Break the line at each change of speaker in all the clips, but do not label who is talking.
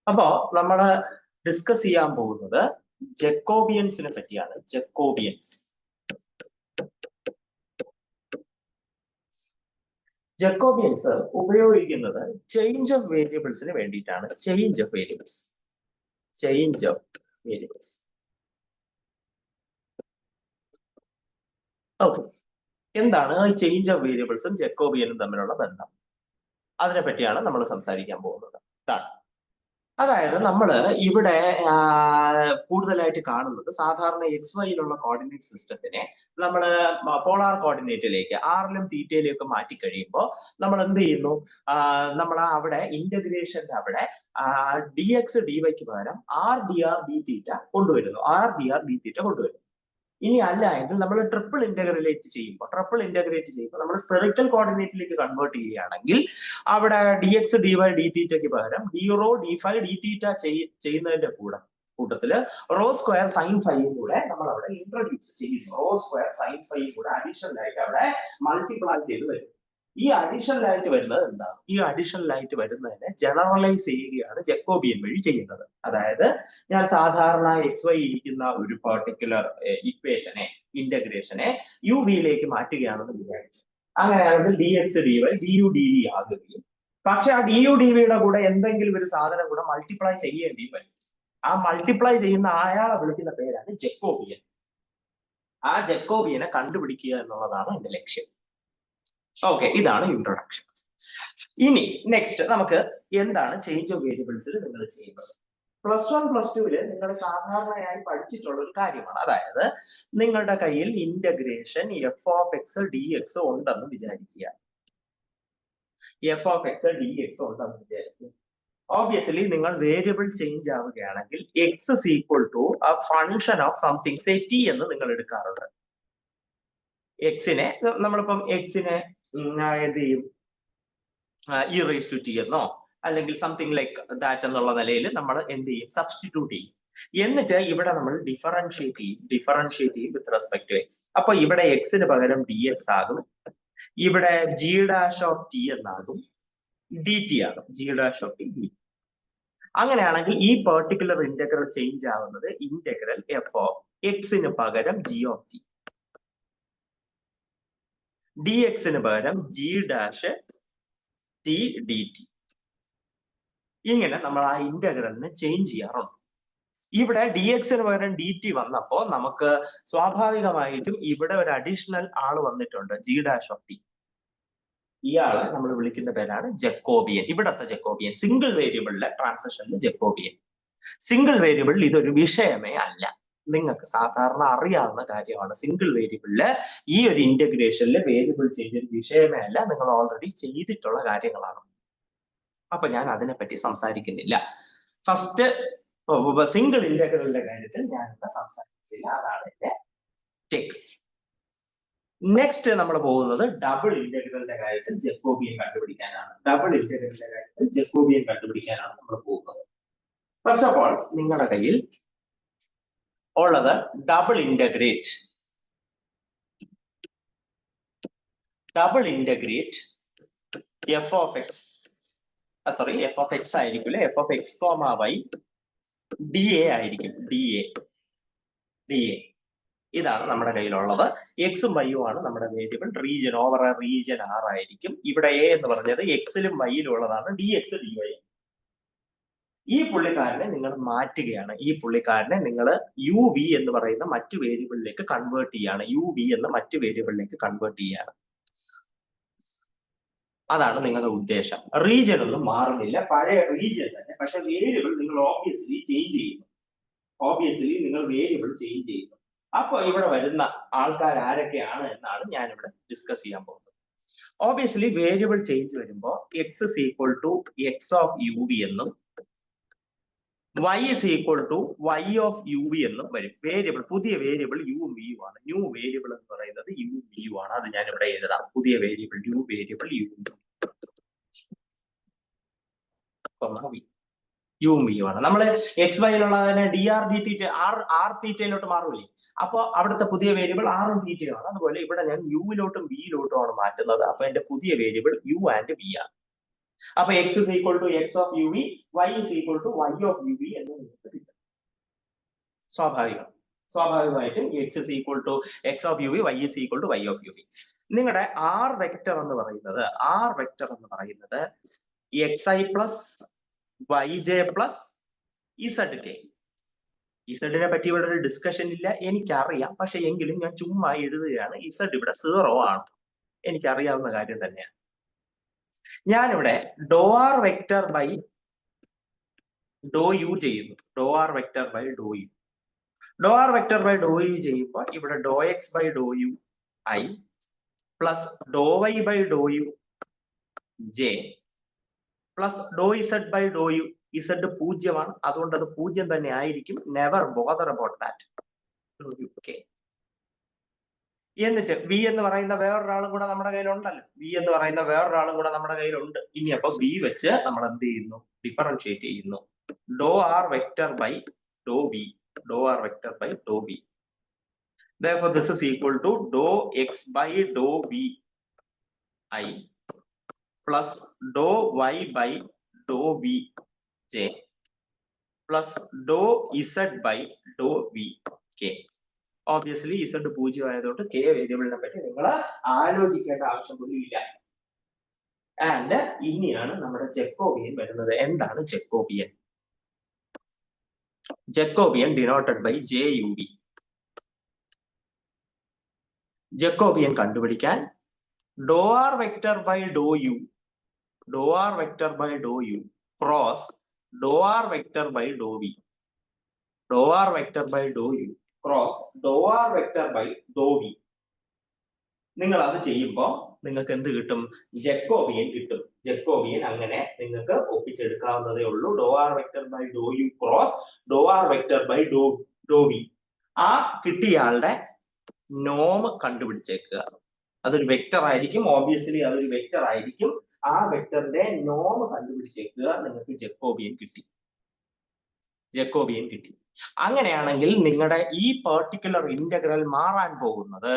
അപ്പോ നമ്മൾ ഡിസ്കസ് ചെയ്യാൻ പോകുന്നത് ജക്കോബിയൻസിനെ പറ്റിയാണ്. ജക്കോബിയൻസ് ഉപയോഗിക്കുന്നത് ചേഞ്ച് ഓഫ് വേരിയബിൾസിന് വേണ്ടിയിട്ടാണ്. Change of variables. ഓക്കെ, എന്താണ് ഈ ചേഞ്ച് ഓഫ് വേരിയബിൾസും ജക്കോബിയനും തമ്മിലുള്ള ബന്ധം? അതിനെ പറ്റിയാണ് നമ്മൾ സംസാരിക്കാൻ പോകുന്നത്. അതായത് നമ്മൾ ഇവിടെ കൂടുതലായിട്ട് കാണുന്നത് സാധാരണ XYയിലുള്ള കോർഡിനേറ്റ് സിസ്റ്റത്തിനെ നമ്മൾ പോളാർ കോർഡിനേറ്റിലേക്ക് ആറിലും തീറ്റയിലേക്ക് മാറ്റി കഴിയുമ്പോൾ നമ്മൾ എന്ത് ചെയ്യുന്നു? നമ്മൾ അവിടെ ഇന്റഗ്രേഷന്റെ അവിടെ dx dyക്ക് പകരം rdr dθ കൊണ്ടുവരുന്നു. ഇനി അല്ല എങ്കിൽ നമ്മൾ ട്രിപ്പിൾ ഇന്റഗ്രേറ്റ് ചെയ്യുമ്പോൾ നമ്മൾ സ്പെറിക്കൽ കോർഡിനേറ്റിലേക്ക് കൺവേർട്ട് ചെയ്യുകയാണെങ്കിൽ അവിടെ dx dy dθയ്ക്ക് പകരം drho dϕ dθ ചെയ്യുന്നതിന്റെ കൂട്ടത്തില് റോ സ്ക്വയർ സൈൻ ഫൈയും കൂടെ നമ്മൾ അവിടെ ഇൻട്രൊഡ്യൂസ് ചെയ്യുന്നു. റോ സ്ക്വയർ സൈൻ ഫൈയും കൂടെ അഡീഷണൽ ആയിട്ട് അവിടെ മൾട്ടിപ്ലൈ ചെയ്ത് വരും. ഈ അഡീഷണൽ ആയിട്ട് വരുന്നത് എന്താണ്? ഈ അഡീഷണൽ ആയിട്ട് വരുന്നതിനെ ജനറലൈസ് ചെയ്യുകയാണ് ജക്കോബിയൻ വഴി ചെയ്യുന്നത്. അതായത് ഞാൻ സാധാരണ XY ഇരിക്കുന്ന ഒരു പെർട്ടിക്കുലർ ഇക്വേഷനെ ഇന്റഗ്രേഷനെ UVയിലേക്ക് മാറ്റുകയാണെന്ന് വിചാരിച്ചു. അങ്ങനെയാണെങ്കിൽ dx dy du dv ആകുകയും പക്ഷെ ആ du dvയുടെ കൂടെ എന്തെങ്കിലും ഒരു സാധനം കൂടെ മൾട്ടിപ്ലൈ ചെയ്യേണ്ടി വരും. ആ മൾട്ടിപ്ലൈ ചെയ്യുന്ന അയാളെ വിളിക്കുന്ന പേരാണ് ജക്കോബിയൻ. ആ ജക്കോബിയനെ കണ്ടുപിടിക്കുക എന്നുള്ളതാണ് എന്റെ ലക്ഷ്യം. ഓക്കെ, ഇതാണ് ഇൻട്രൊഡക്ഷൻ. ഇനി നെക്സ്റ്റ് നമുക്ക് എന്താണ് ചേഞ്ച് ഓഫ് വേരിയബിൾസിൽ നിങ്ങൾ ചെയ്യുന്നത്? +1 +2 നിങ്ങൾ സാധാരണയായി പഠിച്ചിട്ടുള്ള ഒരു കാര്യമാണ്. അതായത് നിങ്ങളുടെ കയ്യിൽ ഇന്റഗ്രേഷൻ f(x) dx ഉണ്ടെന്ന് വിചാരിക്കുക. ഓബ്വിയസ്ലി നിങ്ങൾ വേരിയബിൾ ചേഞ്ച് ആവുകയാണെങ്കിൽ x is equal to a function of something, say t എന്ന് നിങ്ങൾ എടുക്കാറുണ്ട്. എക്സിനെ നമ്മളിപ്പം എക്സിനെ എന്ത് ചെയ്യും? e⁻t എന്നോ അല്ലെങ്കിൽ സംതിങ് ലൈക്ക് ദാറ്റ് എന്നുള്ള നിലയിൽ നമ്മൾ എന്ത് ചെയ്യും? സബ്സ്റ്റിറ്റ്യൂട്ട് ചെയ്യും. എന്നിട്ട് ഇവിടെ നമ്മൾ ഡിഫറൻഷിയേറ്റ് ചെയ്യും വിത്ത് റെസ്പെക്ട് ടു എക്സ്. അപ്പൊ ഇവിടെ എക്സിന് പകരം dx ആകും, ഇവിടെ g' എന്നാകും, dt ആകും, g'(t). അങ്ങനെയാണെങ്കിൽ ഈ പെർട്ടിക്കുലർ ഇന്റഗ്രൽ ചേഞ്ച് ആവുന്നത് ഇന്റഗ്രൽ f(x)ന് പകരം g(t), dxന് പകരം g' t dt. ഇങ്ങനെ നമ്മൾ ആ ഇന്റഗ്രലിനെ ചേഞ്ച് ചെയ്യാറുണ്ട്. ഇവിടെ dxന് പകരം dt വന്നപ്പോൾ നമുക്ക് സ്വാഭാവികമായിട്ടും ഇവിടെ ഒരു അഡീഷണൽ ആള് വന്നിട്ടുണ്ട്, g'(t). ഇയാളെ നമ്മൾ വിളിക്കുന്ന പേരാണ് ജക്കോബിയൻ. ഇവിടത്തെ ജക്കോബിയൻ സിംഗിൾ വേരിയബിളിലെ ട്രാൻസിഷനിലെ ജക്കോബിയൻ. സിംഗിൾ വേരിയബിളിൽ ഇതൊരു വിഷയമേ അല്ല, നിങ്ങൾക്ക് സാധാരണ അറിയാവുന്ന കാര്യമാണ്. സിംഗിൾ വേരിയബിളില് ഈ ഒരു ഇന്റഗ്രേഷനിലെ വേരിയബിൾ ചേഞ്ച് ഒരു വിഷയമേ അല്ല, നിങ്ങൾ ഓൾറെഡി ചെയ്തിട്ടുള്ള കാര്യങ്ങളാണ്. അപ്പൊ ഞാൻ അതിനെപ്പറ്റി സംസാരിക്കുന്നില്ല. ഫസ്റ്റ് സിംഗിൾ ഇന്റഗ്രലിന്റെ കാര്യത്തിൽ ഞാൻ ഇവിടെ സംസാരിക്കുന്നില്ല, അതാണ് എന്റെ ടേക്ക്. നെക്സ്റ്റ് നമ്മൾ പോകുന്നത് ഡബിൾ ഇന്റഗ്രലിന്റെ കാര്യത്തിൽ ജക്കോബിയൻ കണ്ടുപിടിക്കാനാണ്. നമ്മൾ പോകുന്നത്. ഫസ്റ്റ് ഓഫ് ഓൾ നിങ്ങളുടെ കയ്യിൽ ഉള്ളത് ഡബിൾ ഇന്റഗ്രേറ്റ് f(x) ആയിരിക്കില്ല, f(x, y) dA ആയിരിക്കും. dA ഇതാണ് നമ്മുടെ കയ്യിലുള്ളത്. എക്സും വൈയും ആണ് നമ്മുടെ variable. Region over region R ആയിരിക്കും. ഇവിടെ A എന്ന് പറഞ്ഞത് എക്സിലും വൈയിലും ഉള്ളതാണ്, dx dy. ഈ പുള്ളിക്കാരനെ നിങ്ങൾ മാറ്റുകയാണ്. ഈ പുള്ളിക്കാരനെ നിങ്ങൾ uv എന്ന് പറയുന്ന മറ്റു വേരിയബിളിലേക്ക് കൺവേർട്ട് ചെയ്യാണ്. അതാണ് നിങ്ങളുടെ ഉദ്ദേശം. റീജിയൻ ഒന്നും മാറുന്നില്ല, പഴയ റീജിയൻ തന്നെ. പക്ഷെ വേരിയബിൾ നിങ്ങൾ ഓബ്വിയസ്ലി ചേഞ്ച് ചെയ്യുന്നു. അപ്പൊ ഇവിടെ വരുന്ന ആൾക്കാർ ആരൊക്കെയാണ് എന്നാണ് ഞാൻ ഇവിടെ ഡിസ്കസ് ചെയ്യാൻ പോകുന്നത്. ഓബ്വിയസ്ലി വേരിയബിൾ ചേഞ്ച് വരുമ്പോൾ x is equal to x of uv എന്നും y is equal to y of uv എന്നും വരും. വേരിയബിൾ, പുതിയ വേരിയബിൾ uം vയും ആണ്. ന്യൂ വേരിയബിൾ എന്ന് പറയുന്നത് uം vയും ആണ്. അത് ഞാൻ ഇവിടെ എഴുതാം. പുതിയ വേരിയബിൾ ന്യൂ വേരിയബിൾ uം vയും ആണ്. നമ്മൾ XYയിലുള്ളതിനെ dr dθ r തീറ്റയിലോട്ട് മാറൂലേ, അപ്പൊ അവിടുത്തെ പുതിയ വേരിയബിൾ r ഉം തീറ്റയും ആണ്. അതുപോലെ ഇവിടെ ഞാൻ uവിലോട്ടും vയിലോട്ടും ആണ് മാറ്റുന്നത്. അപ്പൊ എന്റെ പുതിയ വേരിയബിൾ u ആൻഡ് v ആണ്. അപ്പൊ x is equal to x of u v, y is equal to y of u v എന്ന് നിങ്ങൾക്ക് കിട്ടും. സ്വാഭാവികമായിട്ടും x is equal to x of u v, y is equal to y of u v. നിങ്ങളുടെ r vector എന്ന് പറയുന്നത് x i plus y j plus z k. ഇസഡിനെ പറ്റി ഇവിടെ ഒരു ഡിസ്കഷൻ ഇല്ല, എനിക്കറിയാം. പക്ഷെ എങ്കിലും ഞാൻ ചുമ്മാ എഴുതുകയാണ്. ഇസഡ് ഇവിടെ 0 ആണ്, എനിക്കറിയാവുന്ന കാര്യം തന്നെയാണ്. ഞാനിവിടെ doh r vector by Dr u ചെയ്യുന്നു. Doh r vector by Dr u. Doh r vector by Dr u ചെയ്യുമ്പോൾ ഇവിടെ doh x by Dr u i plus doh y by Dr u j plus doh Z by Dr u. Z 0 അതുകൊണ്ട് അത് 0 തന്നെ ആയിരിക്കും. Never bother about that. എന്നിട്ട് v എന്ന് പറയുന്ന വേറൊരാളും കൂടെ നമ്മുടെ കയ്യിലുണ്ടല്ലോ. ഇനി അപ്പൊ വി വെച്ച് നമ്മൾ എന്ത് ചെയ്യുന്നു? ഡിഫറൻഷിയേറ്റ് ചെയ്യുന്നു. Doh r vector by Dr v. Therefore, this is equal to dou x by dou vi plus dou y by dou vj plus dou z by dou vk. Obviously, z 0 ആയതുകൊണ്ട് k വേരിയബിളിനെ പറ്റി നിങ്ങൾ ആലോചിക്കേണ്ട ആവശ്യം പോലും ഇല്ല. And ഇനിയാണ് നമ്മുടെ ജക്കോബിയൻ വരുന്നത്. എന്താണ് Jacobian? Jacobian denoted by JUV. Jacobian കണ്ടുപിടിക്കാൻ doh r vector by Dr u cross doh r vector by Dr v. Cross doh r vector by Dr v. നിങ്ങൾ അത് ചെയ്യുമ്പോൾ നിങ്ങൾക്ക് എന്ത് കിട്ടും? ജക്കോബിയൻ കിട്ടും. ജക്കോബിയൻ അങ്ങനെ നിങ്ങൾക്ക് ഒപ്പിച്ചെടുക്കാവുന്നതേ ഉള്ളൂ. Doh r vector by Dr u cross doh r vector by Dr v. ആ കിട്ടിയ ആളുടെ നോം കണ്ടുപിടിച്ചേക്കുക. അതൊരു വെക്ടർ ആയിരിക്കും. ഓബിയസ്ലി അതൊരു വെക്ടർ ആയിരിക്കും. ആ വെക്ടറിന്റെ നോം കണ്ടുപിടിച്ചേക്കുക. നിങ്ങൾക്ക് ജക്കോബിയൻ കിട്ടി. അങ്ങനെയാണെങ്കിൽ നിങ്ങളുടെ ഈ പെർട്ടിക്കുലർ ഇന്റഗ്രൽ മാറാൻ പോകുന്നത്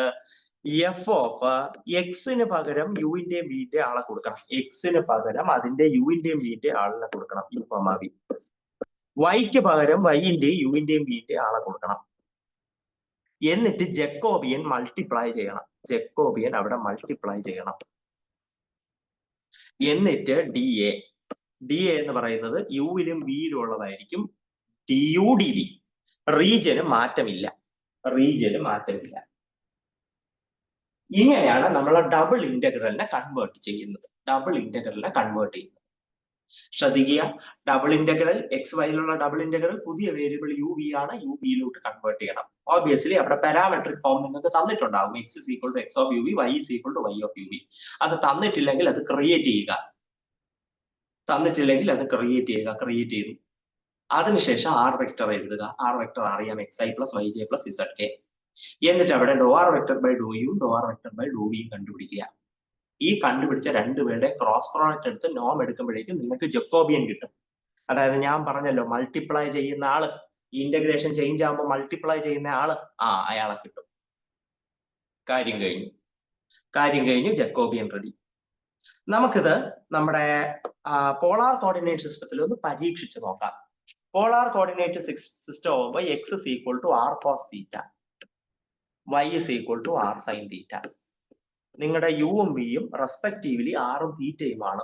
എഫ് ഓഫ് എക്സിന് പകരം യുവിന്റെയും വിന്റെ ആളെ കൊടുക്കണം. എക്സിന് പകരം അതിന്റെ യുവിന്റെയും വിന്റെ ആളിനെ കൊടുക്കണം. ഇപ്പമാവി. വൈക്ക് പകരം വൈന്റെയും യുവിന്റെയും വിന്റെ ആളെ കൊടുക്കണം. എന്നിട്ട് ജക്കോബിയൻ മൾട്ടിപ്ലൈ ചെയ്യണം. അവിടെ മൾട്ടിപ്ലൈ ചെയ്യണം. എന്നിട്ട് ഡി എ എന്ന് പറയുന്നത് യുവിലും വിയിലും ഉള്ളതായിരിക്കും. DU DV. റീജിയന് മാറ്റമില്ല. ഇങ്ങനെയാണ് നമ്മൾ ഡബിൾ ഇന്റഗ്രലിനെ കൺവേർട്ട് ചെയ്യുന്നത്. ശ്രദ്ധിക്കുക, ഡബിൾ ഇന്റഗ്രൽ എക്സ് വൈയിലുള്ള ഡബിൾ ഇന്റഗ്രൽ പുതിയ വേരിയബിൾ UV ആണ്. UV-യിലോട്ട് കൺവേർട്ട് ചെയ്യണം. ഓബിയസ്ലി അവിടെ പാരാമെട്രിക് ഫോം നിങ്ങൾക്ക് തന്നിട്ടുണ്ടാവും. x is equal to x of uv, y is equal to y of uv. അത് തന്നിട്ടില്ലെങ്കിൽ അത് ക്രിയേറ്റ് ചെയ്യുക. ക്രിയേറ്റ് ചെയ്തു. അതിനുശേഷം ആർ വെക്ടർ എഴുതുക. ആർ വെക്ടർ അറിയാം, xi plus yj plus zk. എന്നിട്ട് അവിടെ doh r vector by Dr u, doh r vector by Dr v കണ്ടുപിടിക്കുക. ഈ കണ്ടുപിടിച്ച രണ്ടുപേരുടെ ക്രോസ് പ്രോഡക്റ്റ് എടുത്ത് നോം എടുക്കുമ്പോഴേക്കും നിങ്ങൾക്ക് ജക്കോബിയൻ കിട്ടും. അതായത് ഞാൻ പറഞ്ഞല്ലോ, മൾട്ടിപ്ലൈ ചെയ്യുന്ന ആള്, ഇന്റഗ്രേഷൻ ചേഞ്ച് ആകുമ്പോൾ മൾട്ടിപ്ലൈ ചെയ്യുന്ന ആള്, അയാളെ കിട്ടും. കാര്യം കഴിഞ്ഞു. Jacobian ready. നമുക്കിത് നമ്മുടെ പോളാർ കോർഡിനേറ്റ് സിസ്റ്റത്തിൽ ഒന്ന് പരീക്ഷിച്ച് നോക്കാം. പോളാർ കോർഡിനേറ്റ് സിസ്റ്റം ആകുമ്പോൾ x is equal to r cos theta, y is equal to r sine theta. നിങ്ങളുടെ യുവും വിയും റെസ്പെക്റ്റീവ്ലി ആറും തീറ്റയുമാണ്.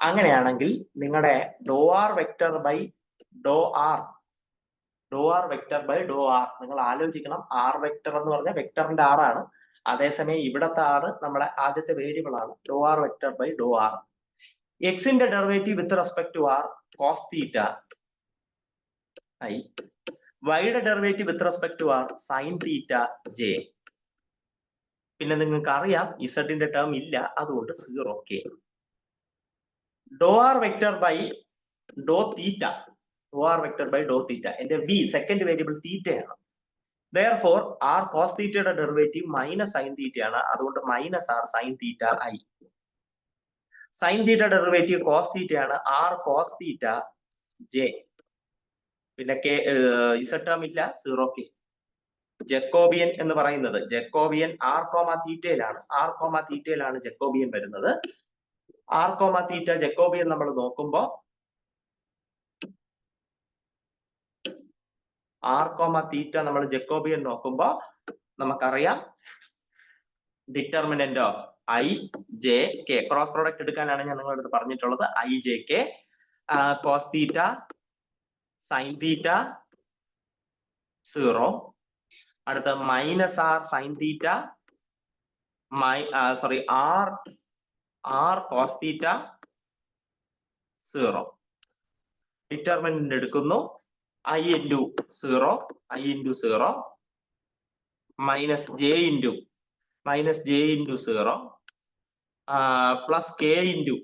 അങ്ങനെയാണെങ്കിൽ നിങ്ങളുടെ doh r vector by Dr r നിങ്ങൾ ആലോചിക്കണം. ആർ വെക്ടർ എന്ന് പറഞ്ഞാൽ വെക്ടറിന്റെ ആറാണ്. അതേസമയം ഇവിടത്തെ ആറ് നമ്മളെ ആദ്യത്തെ വേരിയബിൾ ആണ്. ഡോ r vector by Dr r. എക്സിന്റെ derivative with respect to r cos theta i, വൈയുടെ derivative with respect to r sine theta j. പിന്നെ നിങ്ങൾക്ക് അറിയാം ഇസഡിന്റെ ടേം ഇല്ല, അതുകൊണ്ട് 0k. ഡോ ആർ വെക്ടർ ബൈ ഡോ തീറ്റ, എന്റെ വി സെക്കൻഡ് വേരിയബിൾ തീറ്റയാണ്. Therefore, r cos തീറ്റയുടെ ഡെറിവേറ്റീവ് മൈനസ് സൈൻ തീറ്റയാണ്. അതുകൊണ്ട് minus r sine theta i. Sine theta derivative cos തീറ്റയാണ്. r cos theta j. പിന്നെ ഇസഡ് ടേം ഇല്ല, 0k. ജക്കോബിയൻ എന്ന് പറയുന്നത്, ജക്കോബിയൻ ആർ കോമ തീറ്റയിലാണ് ജക്കോബിയൻ വരുന്നത്. ആർ കോമ തീറ്റ ജക്കോബിയൻ നമ്മൾ നോക്കുമ്പോ ആർ കോമ തീറ്റ നമ്മൾ ജക്കോബിയൻ നോക്കുമ്പോ നമുക്കറിയാം determinant of i j k cross product എടുക്കാനാണ് ഞാൻ നിങ്ങളുടെ അടുത്ത് പറഞ്ഞിട്ടുള്ളത്. I j k cos theta sine theta 0, അടുത്ത minus r sine theta r cos theta 0. Determinant എടുക്കുന്നു i into 0 minus j into 0 plus k into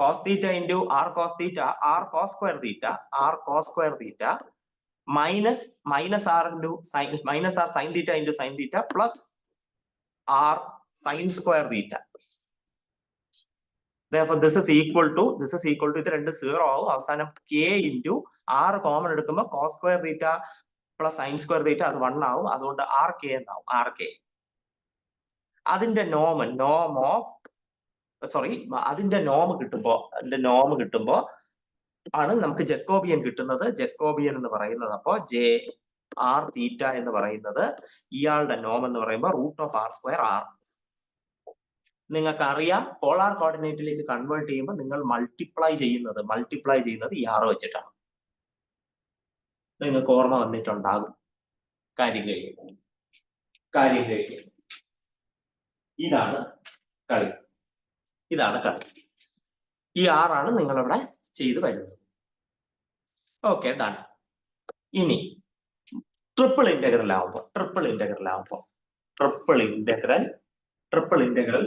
cos theta into r cos theta r cos square theta minus r sine theta into sine theta plus r sine square theta. Therefore, this is equal to ഇത് രണ്ട് 0 ആവും. അവസാനം k into r common എടുക്കുമ്പോൾ cos square theta plus sine square theta അത് 1 ആവും. അതുകൊണ്ട് R K എന്നാവും. അതിന്റെ നോം കിട്ടുമ്പോ ആണ് നമുക്ക് ജക്കോബിയൻ കിട്ടുന്നത്. ജക്കോബിയൻ എന്ന് പറയുന്നത് അപ്പോ ജെ ആർ തീറ്റ എന്ന് പറയുന്നത് ഇയാളുടെ നോം എന്ന് പറയുമ്പോൾ √r²r. നിങ്ങൾക്കറിയാം പോളാർ കോർഡിനേറ്റിലേക്ക് കൺവേർട്ട് ചെയ്യുമ്പോൾ നിങ്ങൾ മൾട്ടിപ്ലൈ ചെയ്യുന്നത് ഈ ആർ വെച്ചിട്ടാണ്. നിങ്ങൾക്ക് ഓർമ്മ വന്നിട്ടുണ്ടാകും. കാര്യം കഴിയും. ഇതാണ് കളി. ഈ ആറാണ് നിങ്ങളിവിടെ ചെയ്തു വരുന്നത്. Okay, done. ഇനി ട്രിപ്പിൾ ഇന്റഗ്രൽ ആവുമ്പോൾ ട്രിപ്പിൾ ഇന്റഗ്രൽ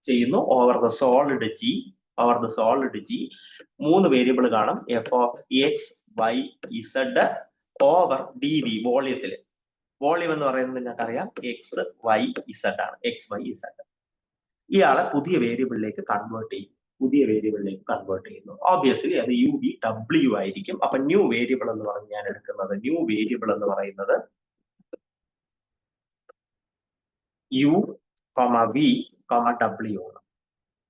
ചെയ്യുന്നു over the solid g. 3 variable കാണും. F of x y zed over d v. Volume എന്ന് പറയുന്നത് നിങ്ങൾക്കറിയാം എക്സ് വൈ ഇസഡ് ആണ്. ഇയാളെ പുതിയ വേരിയബിളിലേക്ക് കൺവേർട്ട് ചെയ്യുന്നു. ഓബ്വിയസ്ലി അത് യു വി ഡബ്ല്യു ആയിരിക്കും. അപ്പൊ ന്യൂ വേരിയബിൾ എന്ന് പറഞ്ഞ് ഞാൻ എടുക്കുന്നത് യു വി ഡബ്ല്യു ആണ്.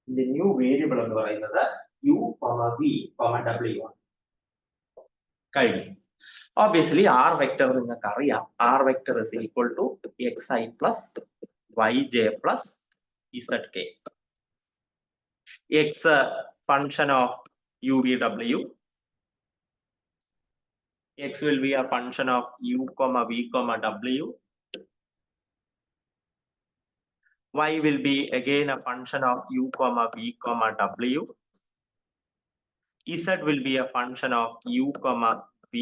ഇതിന്റെ ന്യൂ വേരിയബിൾ എന്ന് പറയുന്നത് യു വി ഡബ്ല്യു ആണ്. കഴിഞ്ഞു. ഓബ്വിയസ്ലി ആർ വെക്ടർ നിങ്ങൾക്ക് അറിയാം. R vector is equal to x i plus y j plus z k. X function of u v ഡബ്ല്യു. X will be a function of u v ഡബ്ല്യു. Y will be again a function of u, v, w. Z will be a function of u, v,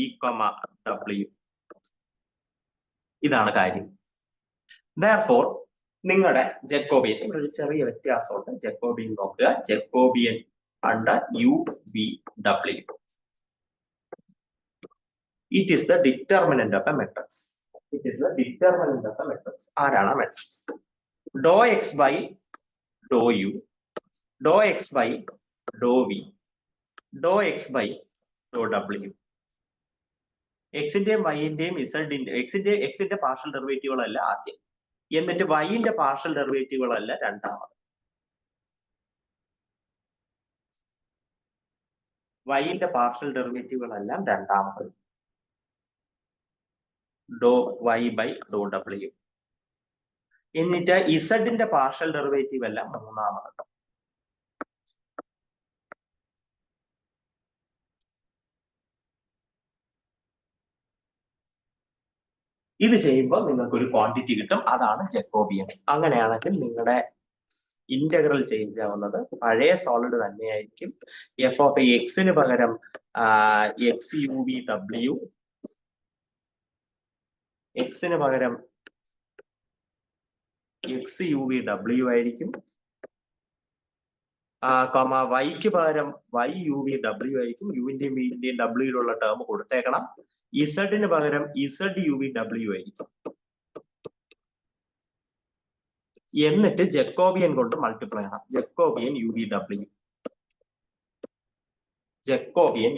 w. ഇതാണ് കാര്യം. Therefore, നിങ്ങളുടെ Jacobian ഇവിടെ ഒരു ചെറിയ വ്യത്യാസമുണ്ട്. Jacobian നോക്കുക. Jacobian under u, v, w. It is the determinant of a matrix. ആരാണ് matrix? Dou x by dou u, dou x by dou v, dou x by dou w. എക്സിന്റെയും വൈന്റെയും എക്സിന്റെ partial ഡെറിവേറ്റീവുകളല്ല ആദ്യം, എന്നിട്ട് വൈന്റെ partial ഡെറിവേറ്റീവുകളല്ല രണ്ടാമത്. വൈന്റെ partial ഡെറിവേറ്റീവുകളെല്ലാം രണ്ടാമത്. ഡോ y by ഡോ W. എന്നിട്ട് ഇസഡിന്റെ partial derivative എല്ലാം മൂന്നാമത്. ഇത് ചെയ്യുമ്പോൾ നിങ്ങൾക്ക് ഒരു ക്വാണ്ടിറ്റി കിട്ടും. അതാണ് ജക്കോബിയൻ. അങ്ങനെയാണെങ്കിൽ നിങ്ങളുടെ ഇന്റഗ്രൽ ചേഞ്ച് ആവുന്നത് പഴയ സോളിഡ് തന്നെയായിരിക്കും. എഫ് ഓഫ് എക്സിന് പകരം എക്സ് യു വി ഡബ്ല്യു, എക്സിന് പകരം എക്സ് യു വി ഡബ്ല്യു ആയിരിക്കും. വൈക്ക് പകരം വൈ യു വി ഡബ്ല്യു ആയിരിക്കും. യുവിന്റെയും വിന്റെയും ഡബ്ല്യൂയിലുള്ള ടേം കൊടുത്തേക്കണം. ഇസഡിന് പകരം ഇസഡ് യു വി ഡബ്ല്യു ആയിരിക്കും. എന്നിട്ട് ജക്കോബിയൻ കൊണ്ട് മൾട്ടിപ്ലൈ ചെയ്യണം. ജക്കോബിയൻ യു വി ഡബ്ല്യു. ജക്കോബിയൻ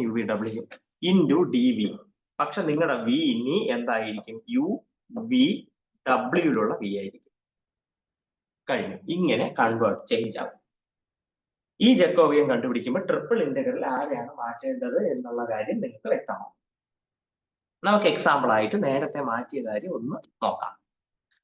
യു വി ഡബ്ല്യു ഇൻറ്റു ഡി വി. പക്ഷെ നിങ്ങളുടെ വി ഇനി എന്തായിരിക്കും? യു വി ഡബ്ല്യൂയിലുള്ള വി ആയിരിക്കും. കഴിഞ്ഞു. ഇങ്ങനെ കൺവേർട്ട് ചേഞ്ച് ആവും. ഈ ജക്കോബിയൻ കണ്ടുപിടിക്കുമ്പോൾ ട്രിപ്പിൾ ഇന്റഗ്രൽ ആരെയാണ് മാറ്റേണ്ടത് എന്നുള്ള കാര്യം നിങ്ങൾക്ക് വ്യക്തമാവും. നമുക്ക് എക്സാമ്പിൾ ആയിട്ട് നേരത്തെ മാറ്റിയ കാര്യം ഒന്ന് നോക്കാം.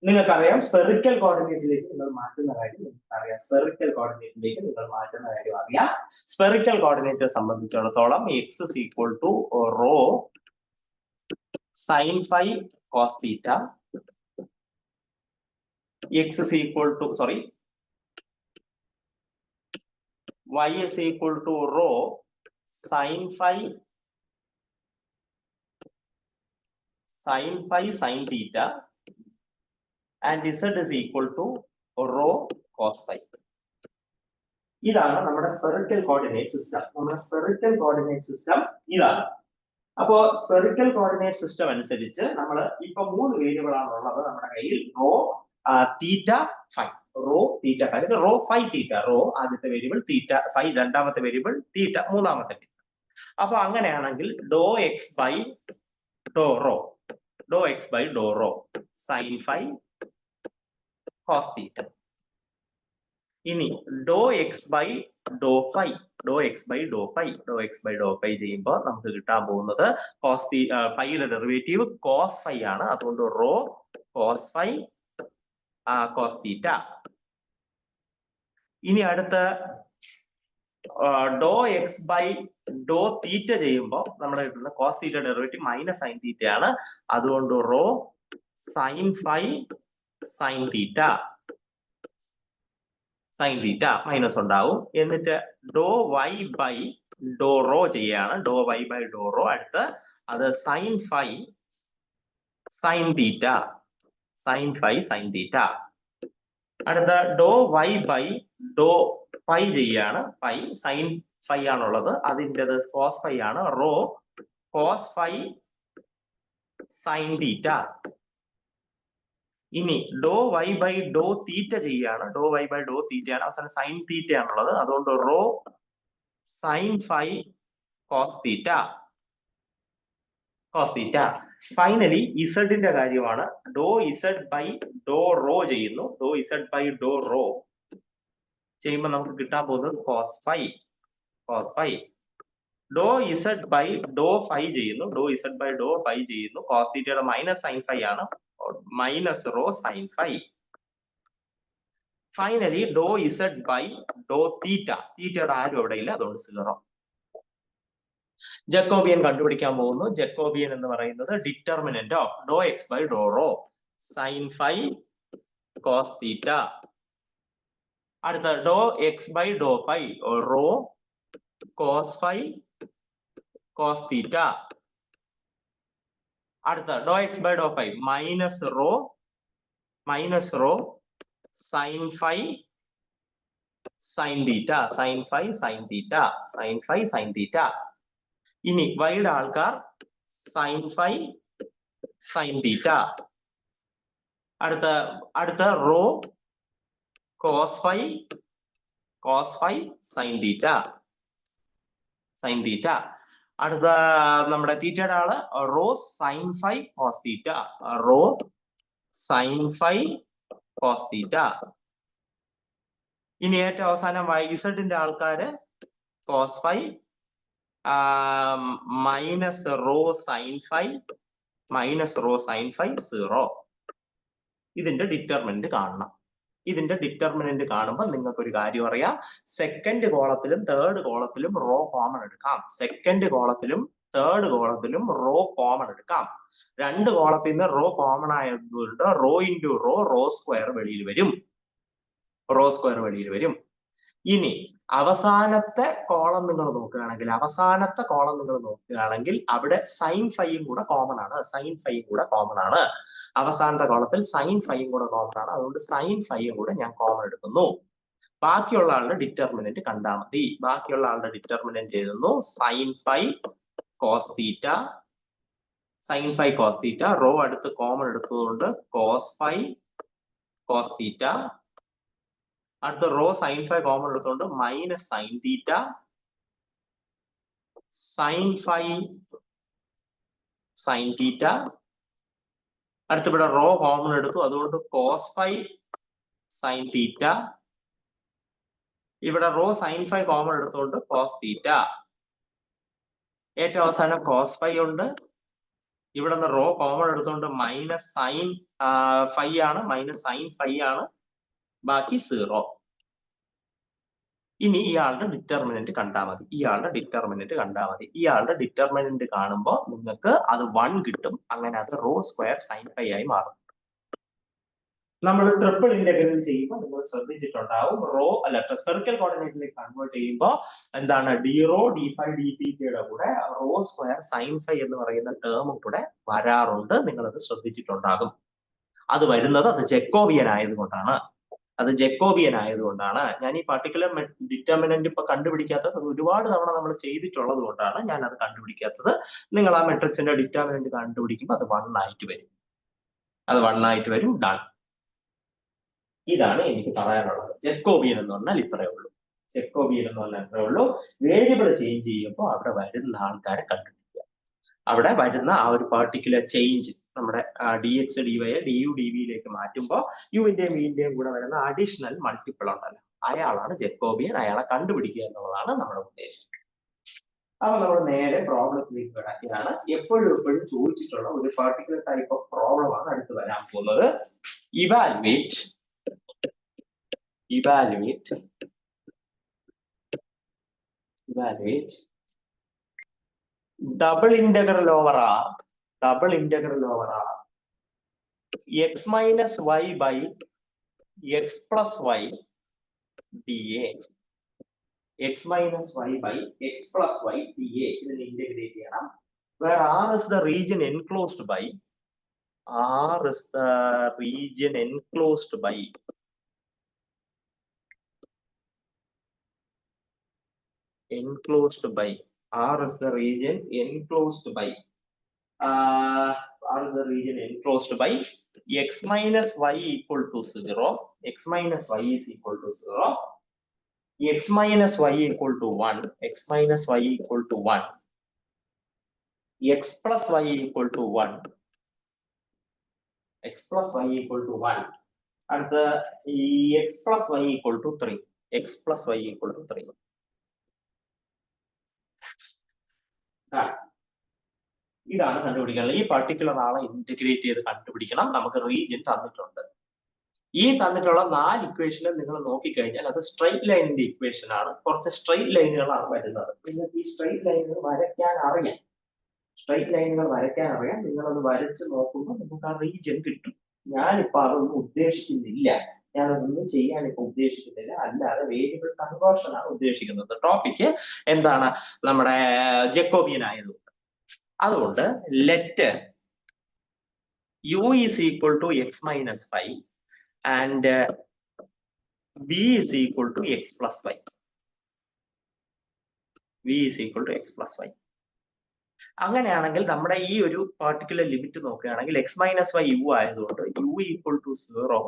നിങ്ങൾക്കറിയാം സ്പെറിക്കൽ കോർഡിനേറ്റിലേക്ക് നിങ്ങൾ മാറ്റുന്ന കാര്യം നിങ്ങൾക്കറിയാം. സ്പെറിക്കൽ കോർഡിനേറ്റിലേക്ക് നിങ്ങൾ മാറ്റുന്ന കാര്യം അറിയാം. സ്പെറിക്കൽ കോർഡിനേറ്റ് സംബന്ധിച്ചിടത്തോളം x is equal to rho sine phi cos theta, x is equal to y is equal to rho sin phi sin theta and z is equal to rho cos phi. ഇതാണ് നമ്മുടെ spherical coordinate system. നമ്മുടെ spherical coordinate system ഇതാണ്. അപ്പോ spherical coordinate system അനുസരിച്ച് നമ്മൾ ഇപ്പൊ 3 variable ആണ് ഉള്ളത് നമ്മുടെ കയ്യിൽ. Rho theta phi, rho theta phi, rho phi theta. Rho ആദ്യത്തെ വേരിയബിൾ, തീറ്റ ഫൈ രണ്ടാമത്തെ വേരിയബിൾ, തീറ്റ മൂന്നാമത്തെ വേരിയബിൾ. അപ്പൊ അങ്ങനെയാണെങ്കിൽ ഡോ എക്സ് ബൈ ഡോ റോ, ഡോ എക്സ് ബൈ ഡോ rho sine phi cos theta. ഇനി ഡോ എക്സ് ബൈ ഡോ ഫൈ, ഡോ എക്സ് ബൈ ഡോ ഫൈ, ഡോ എക്സ് ബൈ ഡോ ഫൈ ചെയ്യുമ്പോൾ നമുക്ക് കിട്ടാൻ പോകുന്നത് കോസ് ഫൈയുടെ ഡെറിവേറ്റീവ് കോസ് ഫൈ ആണ്. അതുകൊണ്ട് rho cos phi cos theta. ഇനി അടുത്ത ഡോ എക്സ് ബൈ ഡോ തീറ്റ ചെയ്യുമ്പോൾ നമ്മുടെ കിട്ടുന്ന cos theta derivative minus sine theta ആണ്. അതുകൊണ്ട് rho sine phi sine theta, sine theta minus ഉണ്ടാവും. എന്നിട്ട് ഡോ വൈ ബൈ ഡോ റോ ചെയ്യാണ്, ഡോ വൈ ബൈ ഡോ റോ. അടുത്ത് അത് sine phi sine theta, sine phi sine theta. അടുത്ത ഡോ വൈ ബൈ ഡോ ഫൈ ചെയ്യാണ്, ഫൈ സൈൻ ഫൈ ആണുള്ളത്, അതിൻ്റെത് കോസ് ഫൈ ആണ്. Rho cos phi sine theta. ഇനി ഡോ വൈ ബൈ ഡോ തീറ്റ ചെയ്യാണ്, ഡോ വൈ ബൈ ഡോ തീറ്റയാണ്, അവസാനം സൈൻ തീറ്റ ആണുള്ളത്. അതുകൊണ്ട് rho sine phi cos theta, cos theta. Finally ഇസഡിന്റെ കാര്യമാണ്. ഡോ ഇസഡ് ബൈ ഡോ റോ ചെയ്യുന്നു, ഡോ ഇസഡ് ബൈ ഡോ റോ ചെയ്യുമ്പോൾ നമുക്ക് കിട്ടാൻ പോകുന്നത് കോസ് ഫൈ, കോസ് ഫൈ. ഡോ ഇസഡ് ബൈ ഡോ ഫൈ ചെയ്യുന്നു, ഡോ ഇസഡ് ബൈ ഡോ ഫൈ ചെയ്യുന്നു, കോസ് തീറ്റയുടെ മൈനസ് സൈൻ ഫൈ ആണ്, minus rho sine phi. Finally ഡോ ഇസഡ് ബൈ ഡോ തീറ്റ, തീറ്റയുടെ ആരും അവിടെ ഇല്ല, അതുകൊണ്ട് 0. ജക്കോബിയൻ കണ്ടുപിടിക്കാൻ പോകുന്നു. ജക്കോബിയൻ എന്ന് പറയുന്നത് ഡിറ്റർമിനന്റ് ഓഫ് ഡോ എക്സ് ബൈ ഡോ rho sine phi cos theta. അടുത്ത ഡോ എക്സ് ബൈ ഡോ phi rho cos phi cos theta. അടുത്ത ഡോ എക്സ് ബൈ ഡോ phi minus rho sine phi sine theta, sine phi sine theta, sine phi sine theta. ഇനി വൈയുടെ ആൾക്കാർ സൈൻ ഫൈ സൈൻ തീറ്റ. അടുത്ത rho cos phi sine theta, sine theta. അടുത്ത നമ്മുടെ തീറ്റയുടെ ആള് rho sine phi cos theta, raw sine phi cos theta. ഇനി ഏറ്റവും അവസാനം ഇസഡിന്റെ ആൾക്കാര് cos phi minus rho sine phi 0. ഇതിന്റെ ഡിറ്റർമിനന്റ് കാണണം. ഇതിന്റെ ഡിറ്റർമിനന്റ് കാണുമ്പോൾ നിങ്ങൾക്ക് ഒരു കാര്യം അറിയാം. സെക്കൻഡ് കോളത്തിലും തേർഡ് കോളത്തിലും റോ കോമൺ എടുക്കാം, സെക്കൻഡ് കോളത്തിലും തേർഡ് കോളത്തിലും റോ കോമൺ എടുക്കാം. 2 കോളത്തിൽ നിന്ന് റോ കോമൺ ആയതുകൊണ്ട് റോ ഇൻറ്റു റോ സ്ക്വയർ വെളിയിൽ വരും, റോ സ്ക്വയർ വെളിയിൽ വരും. ഇനി അവസാനത്തെ കോളം നിങ്ങൾ നോക്കുകയാണെങ്കിൽ, അവിടെ സൈൻ ഫൈയും കൂടെ കോമൺ ആണ്, സൈൻ ഫൈയും കൂടെ കോമൺ ആണ്. അവസാനത്തെ കോളത്തിൽ സൈൻ ഫൈയും കൂടെ കോമൺ ആണ്, അതുകൊണ്ട് സൈൻ ഫൈയും കൂടെ ഞാൻ കോമൺ എടുക്കുന്നു. ബാക്കിയുള്ള ആളുടെ ഡിറ്റർമിനന്റ് കണ്ടാൽ മതി. ബാക്കിയുള്ള ആളുടെ ഡിറ്റർമിനന്റ് എഴുതുന്നു sine phi cos theta, sine phi cos theta. Rho അടുത്ത് കോമൺ എടുത്തതുകൊണ്ട് കോസ് ഫൈ കോസ് തീറ്റ. അടുത്ത റോ സൈൻ ഫൈ കോമൺ എടുത്തുകൊണ്ട് minus sine theta, sine phi sine theta. അടുത്ത ഇവിടെ റോ കോമൺ എടുത്തു, അതുകൊണ്ട് കോസ് ഫൈ സൈൻ തീറ്റ. ഇവിടെ റോ സൈൻ ഫൈ കോമൺ എടുത്തുകൊണ്ട് കോസ് തീറ്റ. ഏറ്റവും അവസാനം കോസ് ഫൈ ഉണ്ട്. ഇവിടെ നിന്ന് റോ കോമൺ എടുത്തുകൊണ്ട് മൈനസ് സൈൻ ഫൈ ആണ്, മൈനസ് സൈൻ ഫൈ ആണ്, ബാക്കി 0. ഇനി ഇയാളുടെ ഡിറ്റർമിനന്റ് കണ്ടാൽ മതി. ഇയാളുടെ ഡിറ്റർമിനന്റ് കാണുമ്പോൾ നിങ്ങൾക്ക് അത് 1 കിട്ടും. അങ്ങനെ അത് റോ സ്ക്വയർ സൈൻ ഫൈ ആയി മാറും. നമ്മൾ ട്രിപ്പിൾ ഇന്റഗ്രൽ ചെയ്യുമ്പോൾ നിങ്ങൾ ശ്രദ്ധിച്ചിട്ടുണ്ടാവും, സ്പെറിക്കൽ കോർഡിനേറ്റിലേക്ക് കൺവേർട്ട് ചെയ്യുമ്പോൾ എന്താണ് d rho d phi d തീറ്റയുടെ കൂടെ റോ സ്ക്വയർ സൈൻ ഫൈ എന്ന് പറയുന്ന ടേമും കൂടെ വരാറുണ്ട്. നിങ്ങൾ അത് ശ്രദ്ധിച്ചിട്ടുണ്ടാകും. അത് വരുന്നത് ജെക്കോബിയൻ ആയതുകൊണ്ടാണ്. ഞാൻ ഈ പർട്ടിക്കുലർ ഡിറ്റർമിനന്റ് ഇപ്പൊ കണ്ടുപിടിക്കാത്തത്. അത് ഒരുപാട് തവണ നമ്മൾ ചെയ്തിട്ടുള്ളത് കൊണ്ടാണ് ഞാൻ അത് കണ്ടുപിടിക്കാത്തത്. നിങ്ങൾ ആ മെട്രിക്സിന്റെ ഡിറ്റർമിനന്റ് കണ്ടുപിടിക്കുമ്പോൾ അത് 1 ആയിട്ട് വരും. ഡൺ. ഇതാണ് എനിക്ക് പറയാനുള്ളത്. ജെക്കോബിയൻ എന്ന് പറഞ്ഞാൽ ഇത്രയേ ഉള്ളൂ. വേരിയബിൾ ചേഞ്ച് ചെയ്യുമ്പോൾ അവിടെ വരുന്ന ആൾക്കാരെ കണ്ടുപിടിക്കുക. അവിടെ വരുന്ന ആ ഒരു പർട്ടിക്കുലർ ചേഞ്ച് നമ്മുടെ dx dy du dvയിലേക്ക് മാറ്റുമ്പോൾ യുവിന്റെയും വിന്റെയും കൂടെ വരുന്ന അഡീഷണൽ മൾട്ടിപ്പിൾ ഉണ്ടല്ലോ, അയാളാണ് ജെക്കോബിയൻ. അയാളെ കണ്ടുപിടിക്കുക എന്നുള്ളതാണ് നമ്മുടെ ഉദ്ദേശം. അപ്പൊ നമ്മൾ നേരെ പ്രോബ്ലത്തിലേക്ക് വരാം. ഇതാണ് എപ്പോഴും ചോദിച്ചിട്ടുള്ള ഒരു പർട്ടിക്കുലർ ടൈപ്പ് ഓഫ് പ്രോബ്ലം ആണ് അടുത്ത് വരാൻ പോകുന്നത്. Evaluate double integral over R x minus y by x plus y dA. x minus y by x plus y dA ഇതിനെ ഇന്റഗ്രേറ്റ് ചെയ്യണം. where R is the region enclosed by x minus y equal to 0, x minus y is equal to 0, x minus y equal to 1, x minus y equal to 1, x plus y equal to 1, and the x plus y equal to 3, ഇതാണ് കണ്ടുപിടിക്കാനുള്ളത്. ഈ particular ആളെ integrate ചെയ്ത് കണ്ടുപിടിക്കണം. നമുക്ക് region തന്നിട്ടുണ്ട്. ഈ തന്നിട്ടുള്ള 4 ഇക്വേഷനെ നിങ്ങൾ നോക്കിക്കഴിഞ്ഞാൽ അത് സ്ട്രെയിറ്റ് ലൈനിന്റെ ഇക്വേഷൻ ആണ്. കുറച്ച് സ്ട്രെയിറ്റ് ലൈനുകളാണ് വരുന്നത്. നിങ്ങൾക്ക് ഈ സ്ട്രെയിറ്റ് ലൈനുകൾ വരയ്ക്കാൻ അറിയാം. നിങ്ങളത് വരച്ച് നോക്കുമ്പോൾ നമുക്ക് ആ റീജിയൻ കിട്ടും. ഞാനിപ്പോ അതൊന്നും ഉദ്ദേശിക്കുന്നില്ല. ഞാനതൊന്നും ചെയ്യാൻ ഇപ്പൊ ഉദ്ദേശിക്കുന്നില്ല. അല്ലാതെ വേരിയബിൾ കൺവേർഷൻ ആണ് ഉദ്ദേശിക്കുന്നത്. ടോപ്പിക്ക് എന്താണ്? നമ്മുടെ ജെക്കോബിയൻ ആയതുകൊണ്ട്. അതുകൊണ്ട് let u is equal to x minus 5 and v is equal to x plus y. അങ്ങനെയാണെങ്കിൽ നമ്മുടെ ഈ ഒരു പർട്ടിക്കുലർ ലിമിറ്റ് നോക്കുകയാണെങ്കിൽ x minus y u ആയതുകൊണ്ട് u equal to 0,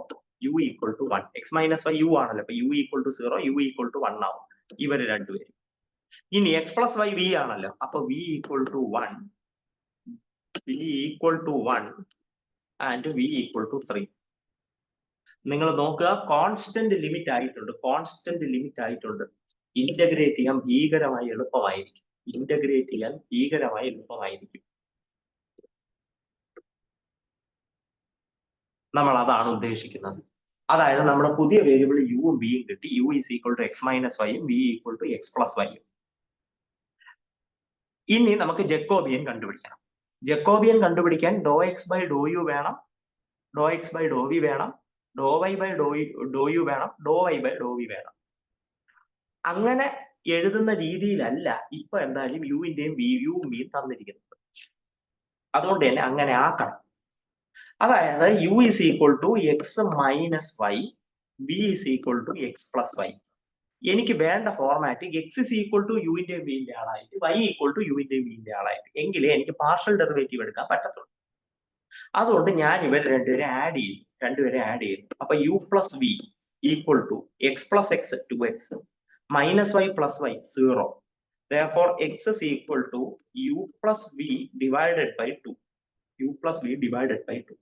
u equal to 1. x minus y u ആണല്ലോ, അപ്പൊ u equal to 0, u equal to 1 ആവും ഇവര് രണ്ടുപേരും. ഇനി x plus y v ആണല്ലോ, അപ്പൊ v equal to 1 and v equal to 3. നിങ്ങൾ നോക്കുക, കോൺസ്റ്റന്റ് ലിമിറ്റ് ആയിട്ടുണ്ട്. ഇന്റഗ്രേറ്റ് ചെയ്യാൻ ഭീകരമായി എളുപ്പമായിരിക്കും. നമ്മൾ അതാണ് ഉദ്ദേശിക്കുന്നത്. അതായത് നമ്മുടെ പുതിയ വേരിയബിൾ യുവും ബിയും കിട്ടി. u is equal to x minus y ഉം v equal to x plus y ഉം. ഇനി നമുക്ക് ജെക്കോബിയൻ കണ്ടുപിടിക്കണം. ജെക്കോബിയൻ കണ്ടുപിടിക്കാൻ ഡോ എക്സ് ബൈ ഡോ യു വേണം, ഡോ എക്സ് ബൈ ഡോ വി വേണം, ഡോ വൈ ബൈ ഡോ യു വേണം, ഡോ വൈ ബൈ ഡോ വി വേണം. അങ്ങനെ എഴുതുന്ന രീതിയിലല്ല ഇപ്പൊ എന്തായാലും യുവിന്റെയും യുവും ബിയും തന്നിരിക്കുന്നത്. അതുകൊണ്ട് തന്നെ അങ്ങനെ ആക്കണം. അതായത് u is equal to x minus y, v is equal to x plus y. എനിക്ക് വേണ്ട format x is equal to യുവിന്റെയും വിന്റെ ആളായിട്ട്, y equal to യുവിന്റെയും വിന്റെ ആളായിട്ട്. എങ്കിലേ എനിക്ക് പാർഷ്യൽ ഡെറിവേറ്റീവ് എടുക്കാൻ പറ്റത്തുള്ളൂ. അതുകൊണ്ട് ഞാൻ ഇവർ രണ്ടുപേരെ ആഡ് ചെയ്യും. അപ്പൊ u plus v equal to x plus x 2x minus y plus y 0 Therefore, x is equal to u plus v divided by 2. u plus v divided by 2.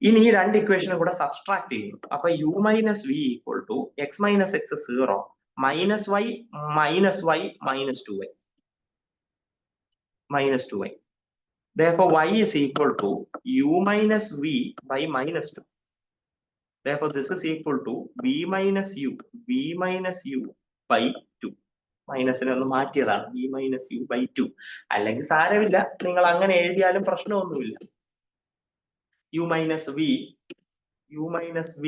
ഇനി ഈ രണ്ട് ഇക്വേഷനും കൂടെ സബ്സ്ട്രാക്ട് ചെയ്യുന്നു. അപ്പൊ u minus v equal to x minus x 0 minus y minus y minus 2y minus 2y. Therefore, y is equal to u minus v by minus 2. Therefore, this is equal to v minus u by 2. മൈനസിനെ ഒന്ന് മാറ്റിയതാണ്, v minus u by 2. അല്ലെങ്കിൽ സാരമില്ല, നിങ്ങൾ അങ്ങനെ എഴുതിയാലും പ്രശ്നമൊന്നുമില്ല. u minus v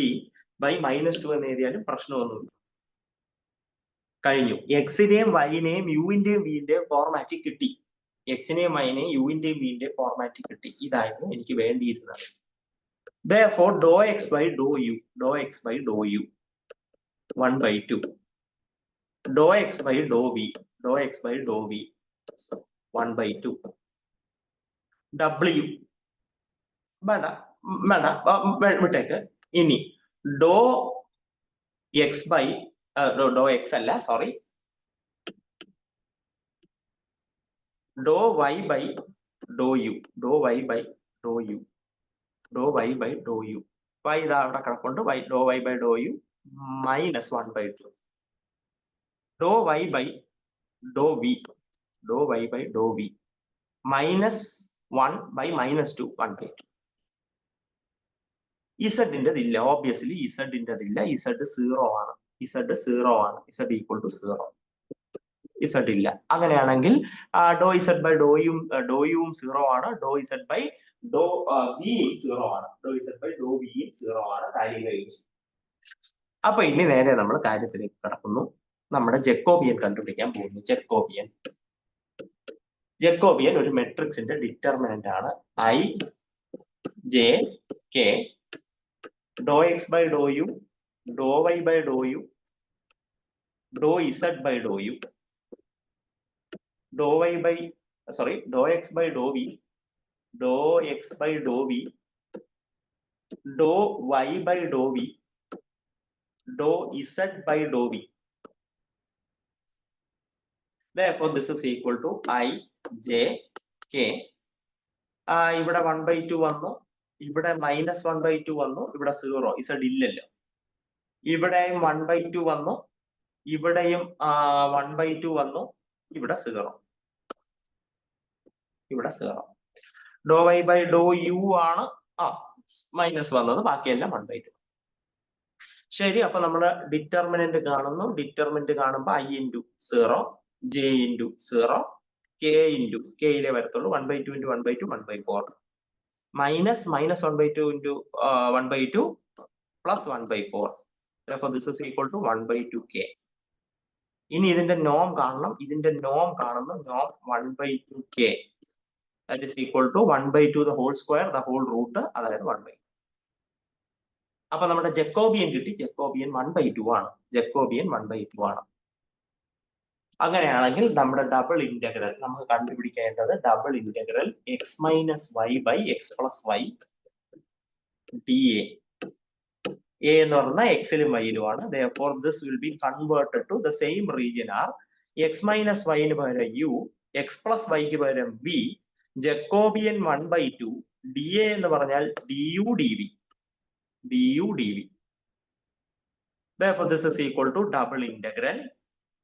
by minus 2 എന്ന് എഴുതിയാലും പ്രശ്നമൊന്നുമില്ല. കഴിഞ്ഞു. എക്സിനെയും വൈനെയും യുവിന്റെയും വിന്റെയും ഫോർമാറ്റിൽ കിട്ടി. എക്സിനെയും വൈനെയും യുവിന്റെയും വിന്റെയും ഫോർമാറ്റിൽ കിട്ടി. ഇതായിരുന്നു എനിക്ക് വേണ്ടിയിരുന്നത്. Therefore, dou x by dou u 1 by 2. Dou x by dou v 1 by 2. W വിട്ടേക്ക്. ഇനി ഡോ എക്സ് ബൈ ഡോ എക്സ് അല്ല, സോറി, ഡോ y by Dr u y ഇതാ അവിടെ കിടപ്പുണ്ട്. ഡോ y by Dr u minus 1 by 2. ഡോ y by Dr v minus 1 by minus 2 1 by 2. ഇസഡിൻ്റെതില്ല, ഓബ്വിയസ്ലി ഇസഡിൻ്റെതില്ല. ഇസഡ് 0 ആണ്. Z equal to 0. ഇസഡ് ഇല്ല. അങ്ങനെയാണെങ്കിൽ ഡോ ഇസഡ് ബൈ ഡോ യുവും 0 ആണ്. ഡോ ഇസഡ് ബൈ ഡോ വിയും 0 ആണ്. കാര്യം കഴിഞ്ഞു. അപ്പൊ ഇനി നേരെ നമ്മൾ കാര്യത്തിലേക്ക് കടക്കുന്നു. നമ്മുടെ ജക്കോബിയൻ കണ്ടുപിടിക്കാൻ പോകുന്നു. ജക്കോബിയൻ ഒരു മെട്രിക്സിന്റെ ഡിറ്റർമിനന്റ് ആണ്. I, J, K, ഡോ എക്സ് ബൈ ഡോ യു, ഡോ വൈ ബൈ ഡോ യു, ഡോ ഇസഡ് ബൈ ഡോ യു, ഡോ എക്സ് ബൈ ഡോ വി, ഡോ വൈ ബൈ ഡോ വി, ഡോ Z by Dr v. Therefore, this is equal to I, J, K. ഇവിടെ 1 by 2 വന്നു, ഇവിടെ minus 1 by 2 വന്നു, ഇവിടെ 0, Z ഇല്ലല്ലോ. ഇവിടെയും 1 by 2 വന്നു, ഇവിടെയും 1 by 2 വന്നു, ഇവിടെ 0. ഡോ വൈ ബൈ ഡോ യു ആണ് മൈനസ് വന്നത്, ബാക്കിയെല്ലാം 1 by 2. ശരി. അപ്പൊ നമ്മള് ഡിറ്റർമിനന്റ് കാണുന്നു. ഡിറ്റർമിനന്റ് കാണുമ്പോൾ I into 0, J into 0, K into Kയിലേ വരത്തുള്ളൂ. 1 by 2 into 1 by 2 1 by 4 minus 1 by 2 into 1 by 2 plus 1 by 4. Therefore, this is equal to 1 by 2K. ഇനി ഇതിന്റെ നോം കാണണം. നോം 1 by 2K. That is equal to 1 by 2 the whole square, the whole root, അതായത് 1 by 2. അപ്പൊ നമ്മുടെ Jacobian കിട്ടി. Jacobian 1 by 2 ആണ്. അങ്ങനെയാണെങ്കിൽ നമ്മുടെ ഡബിൾ ഇന്റഗ്രൽ നമുക്ക് കണ്ടുപിടിക്കേണ്ടത് double integral x minus y by x plus y d a. എന്ന് പറഞ്ഞാൽ എക്സിലും വൈയിലുമാണ്. Therefore, this will be converted to the same region are x minus വൈന് പകരം യു, എക്സ് പ്ലസ് വൈക്ക് പകരം v, Jacobian 1 by 2 d a എന്ന് പറഞ്ഞാൽ d u d v. Therefore, this is equal to double integral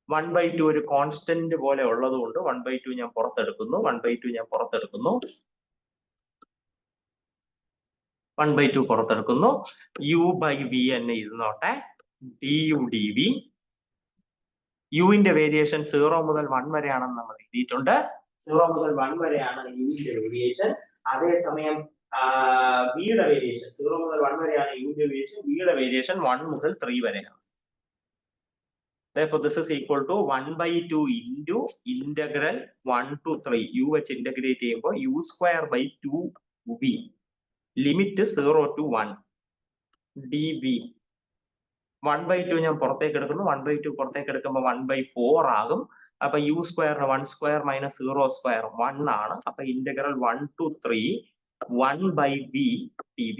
1 by 2 ഒരു constant പോലെ ഉള്ളതുകൊണ്ട് 1 by 2 ഞാൻ പുറത്തെടുക്കുന്നു. 1 by 2 പുറത്തെടുക്കുന്നു. യു ബൈ വി എന്നെ ഇരുന്നോട്ടെ. D u d v. യുവിന്റെ വേരിയേഷൻ 0 മുതൽ 1 വരെയാണെന്ന് നമ്മൾ എഴുതിയിട്ടുണ്ട്. 0 മുതൽ 1 വരെയാണ് യുവിന്റെ വേരിയേഷൻ. അതേസമയം വിയുടെ വേരിയേഷൻ 0 മുതൽ 1 വരെയാണ് യുവിന്റെ വേരിയേഷൻ. വിയുടെ വേരിയേഷൻ 1 മുതൽ 3 വരെയാണ്. Therefore, this is equal to 1 by 2 into integral 1 to 3. U വെച്ച് ഇന്റഗ്രേറ്റ് ചെയ്യുമ്പോൾ u square by 2v limit 0 to 1 dv. 1 by 2 ഞാൻ പുറത്തേക്ക് എടുക്കുന്നു. 1 by 2 പുറത്തേക്ക് എടുക്കുമ്പോൾ 1 by 4 ആകും. അപ്പൊ u square 1 square minus 0 square 1 ആണ്. അപ്പൊ integral 1 to 3 1 by v dv.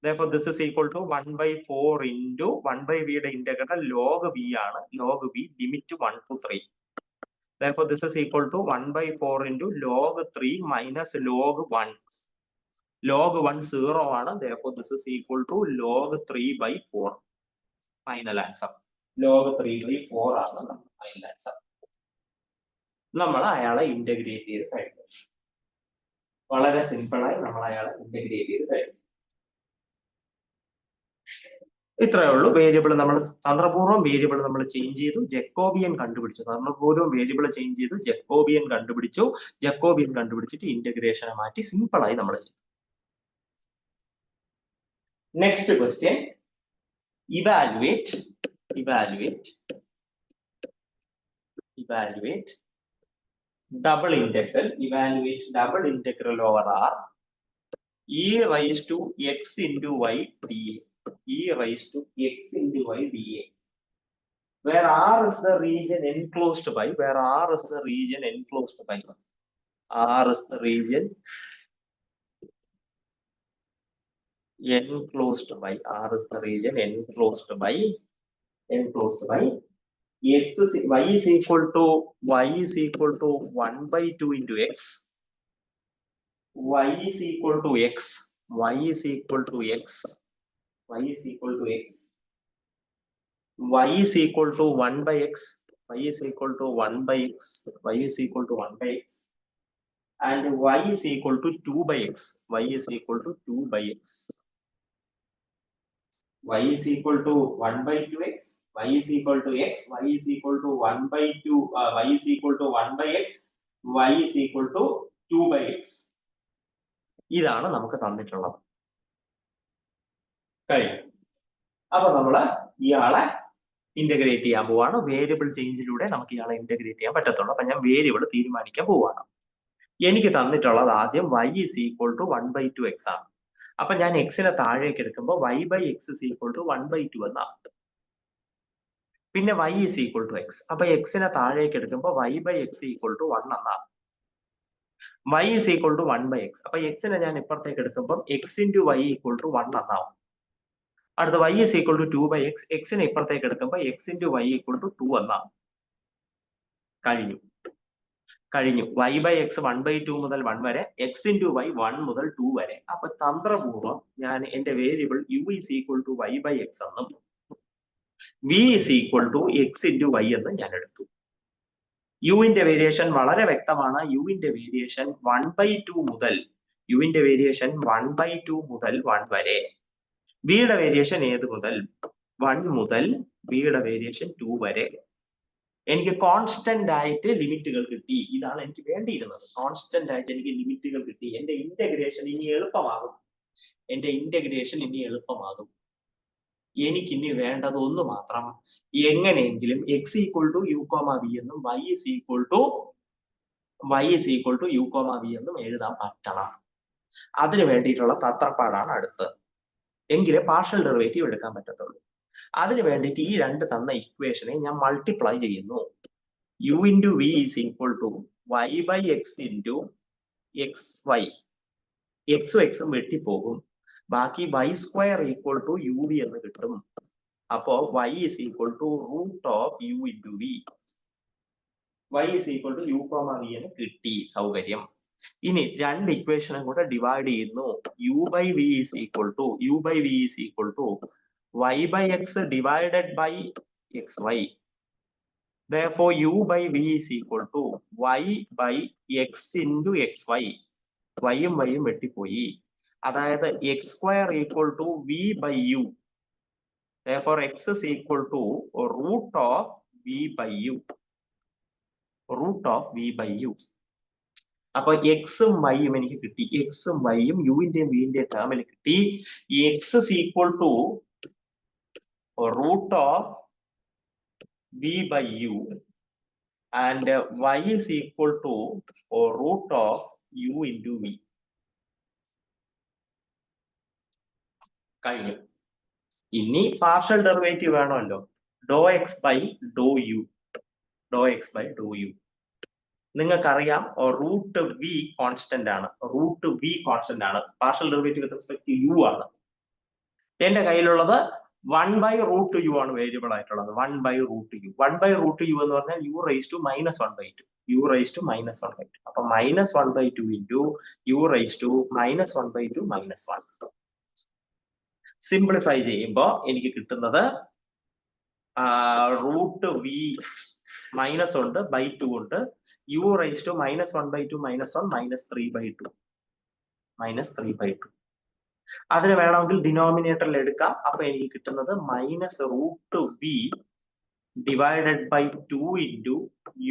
Therefore, this is equal to 1/4 into 1/v യുടെ ഇന്റഗ്രൽ log v ആണ്. log v limit 1 to 3. Therefore, this is equal to 1/4 into log 3 minus log 1. log 1 0 ആണ്. Therefore, this is equal to log 3/4. Final answer. log 3/4 ആണ് നമ്മുടെ final answer. നമ്മൾ അയാളെ integrate ചെയ്ത് കഴിഞ്ഞു. വളരെ സിമ്പിൾ ആയി നമ്മൾ അയാളെ ഇന്റഗ്രേറ്റ് ചെയ്ത് കഴിഞ്ഞു. ഇത്രയേ ഉള്ളൂ. വേരിയബിൾ നമ്മൾ തന്ത്രപൂർവ്വം വേരിയബിൾ നമ്മൾ ചേഞ്ച് ചെയ്തു, ജക്കോബിയൻ കണ്ടുപിടിച്ചു. തന്ത്രപൂർവ്വം വേരിയബിൾ ചേഞ്ച് ചെയ്തു, ജക്കോബിയൻ കണ്ടുപിടിച്ചു. ജക്കോബിയൻ കണ്ടുപിടിച്ചിട്ട് ഇന്റഗ്രേഷനെ മാറ്റി സിമ്പിൾ ആയി നമ്മൾ ചെയ്തു. Next question, evaluate double integral over R e raised to x into y dA. Where R is the region enclosed by R is the region enclosed by y is equal to 1/2 into x. y is equal to 1 by x, and y is equal to 2 by x. y is equal to 1/2x, y is equal to x, y is equal to 1/2, y is equal to 1 by x, y is equal to 2 by x. ഇതാണ് നമുക്ക് തന്നിട്ടുള്ളത്. കഴിഞ്ഞു. അപ്പൊ നമ്മള് ഇയാളെ integrate ചെയ്യാൻ പോവാണ്. Variable ചേഞ്ചിലൂടെ നമുക്ക് ഇയാളെ ഇന്റഗ്രേറ്റ് ചെയ്യാൻ പറ്റത്തുള്ളൂ. അപ്പൊ ഞാൻ വേരിയബിൾ തീരുമാനിക്കാൻ പോവാണ്. എനിക്ക് തന്നിട്ടുള്ളത് ആദ്യം y is equal to 1/2x ആണ്. അപ്പൊ ഞാൻ എക്സിനെ താഴേക്ക് എടുക്കുമ്പോൾ y/x is equal to 1/2 എന്നാണ്. പിന്നെ y is equal to x. അപ്പൊ എക്സിനെ താഴേക്ക് എടുക്കുമ്പോൾ y/x equal to 1 എന്നാണ്. y is equal to 1/x. അപ്പൊ എക്സിനെ ഞാൻ ഇപ്പുറത്തേക്ക് എടുക്കുമ്പോൾ x into y equal to 1 എന്നാവും. അടുത്ത y is equal to 2/x. എക്സിനെ ഇപ്പുറത്തേക്ക് എടുക്കുമ്പോൾ x into y equal to 2 എന്നാവും. കഴിഞ്ഞു. y/x 1/2 മുതൽ 1 വരെ, x into y 1 മുതൽ 2 വരെ. അപ്പൊ തന്ത്രപൂർവ്വം ഞാൻ എന്റെ variable u is equal to y/x എന്നും v is equal to x into y എന്നും ഞാൻ എടുത്തു. യുവിന്റെ വേരിയേഷൻ വളരെ വ്യക്തമാണ്. യുവിന്റെ വേരിയേഷൻ 1/2 മുതൽ 1 വരെ. വിയുടെ വേരിയേഷൻ ഏത് മുതൽ? 1 മുതൽ വിയുടെ വേരിയേഷൻ 2 വരെ. എനിക്ക് കോൺസ്റ്റന്റ് ആയിട്ട് ലിമിറ്റുകൾ കിട്ടി. ഇതാണ് എനിക്ക് വേണ്ടിയിരുന്നത്. കോൺസ്റ്റന്റ് ആയിട്ട് എനിക്ക് ലിമിറ്റുകൾ കിട്ടി. എന്റെ ഇന്റഗ്രേഷൻ ഇനി എളുപ്പമാകും. എനിക്കിനി വേണ്ടത് ഒന്ന് മാത്രം, എങ്ങനെയെങ്കിലും x equal to u, v എന്നും y is equal to u, v എന്നും എഴുതാൻ പറ്റണം. അതിനു വേണ്ടിയിട്ടുള്ള തത്രപ്പാടാണ് അടുത്തത്. എങ്കിലേ പാർഷ്യൽ ഡെറിവേറ്റീവ് എടുക്കാൻ പറ്റത്തുള്ളൂ. അതിനു വേണ്ടിയിട്ട് ഈ രണ്ട് തന്ന ഇക്വേഷനെ ഞാൻ മൾട്ടിപ്ലൈ ചെയ്യുന്നു. u into v is equal to y/x into xy. x വെട്ടിപ്പോകും. ബാക്കി y² equal to uv എന്ന് കിട്ടും. അപ്പോ y is equal to root of u into v. y is equal to u, v എന്ന് കിട്ടി. സൗകര്യം. ഇനി രണ്ട് ഇക്വേഷനും കൂടെ ഡിവൈഡ് ചെയ്യുന്നു. u/v is equal to y/x divided by xy. Therefore, u/v is equal to y/x into xy. y-യും y-യും വെട്ടിപ്പോയി. അതായത് x² equal to v/u. Therefore, x is equal to root of v/u. അപ്പൊ എക്സും വൈയും എനിക്ക് കിട്ടി. എക്സും വൈയും യുവിന്റെയും വിന്റെയും ടേമിൽ കിട്ടി. x is equal to root of v/u and y is equal to root of u into v. കഴിഞ്ഞു. ഇനി പാർഷ്യൽ ഡെറിവേറ്റീവ് വേണമല്ലോ. ∂x by ∂u. നിങ്ങൾക്കറിയാം റൂട്ട് വി കോൺസ്റ്റന്റ് ആണ്. Partial derivative with respect to u ആണ്. എന്റെ കയ്യിലുള്ളത് 1/√u ആണ് variable ആയിട്ടുള്ളത്. 1/√u. 1/√u എന്ന് പറഞ്ഞാൽ u raised to -1/2. u raised to -1/2. അപ്പൊ -1/2 into u raised to -1/2 -1. Simplify ചെയ്യുമ്പോൾ എനിക്ക് കിട്ടുന്നത് √v മൈനസ് ഉണ്ട് /2 ഉണ്ട്. u raised to -1/2 -1 -3/2. -3/2. അതിന് വേണമെങ്കിൽ ഡിനോമിനേറ്ററിൽ എടുക്കാം. അപ്പൊ എനിക്ക് കിട്ടുന്നത് -√v divided by 2 into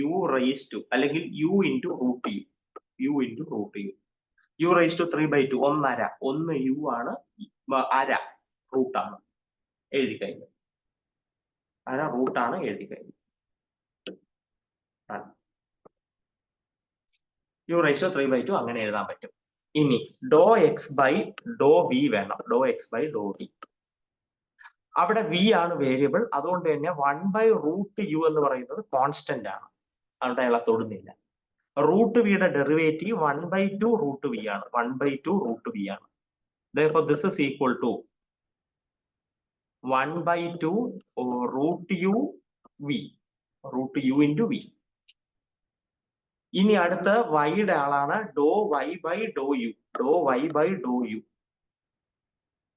u raised to അല്ലെങ്കിൽ u into √u. u into √u. u raised to 3/2 1/2. 1 u ആണ്, അര റൂട്ടാണ് എഴുതി കഴിഞ്ഞു. അര റൂട്ടാണ് എഴുതി കഴിഞ്ഞു. u raised to 3/2 അങ്ങനെ എഴുതാൻ പറ്റും. ഇനി ∂x/∂v വേണം. ∂x/∂v. അവിടെ v ആണ് വേരിയബിൾ. അതുകൊണ്ട് തന്നെ 1/√u എന്ന് പറയുന്നത് കോൺസ്റ്റന്റ് ആണ്. അവിടെ അയാളെ തൊടുന്നില്ല. √v ഡെറിവേറ്റീവ് 1/2√v ആണ്. 1/2√v ആണ്. Therefore this is equal to 1/2√u √u into v. ഇനി അടുത്ത y-യുടെ ആളാണ് ∂y/∂u. ∂y/∂u.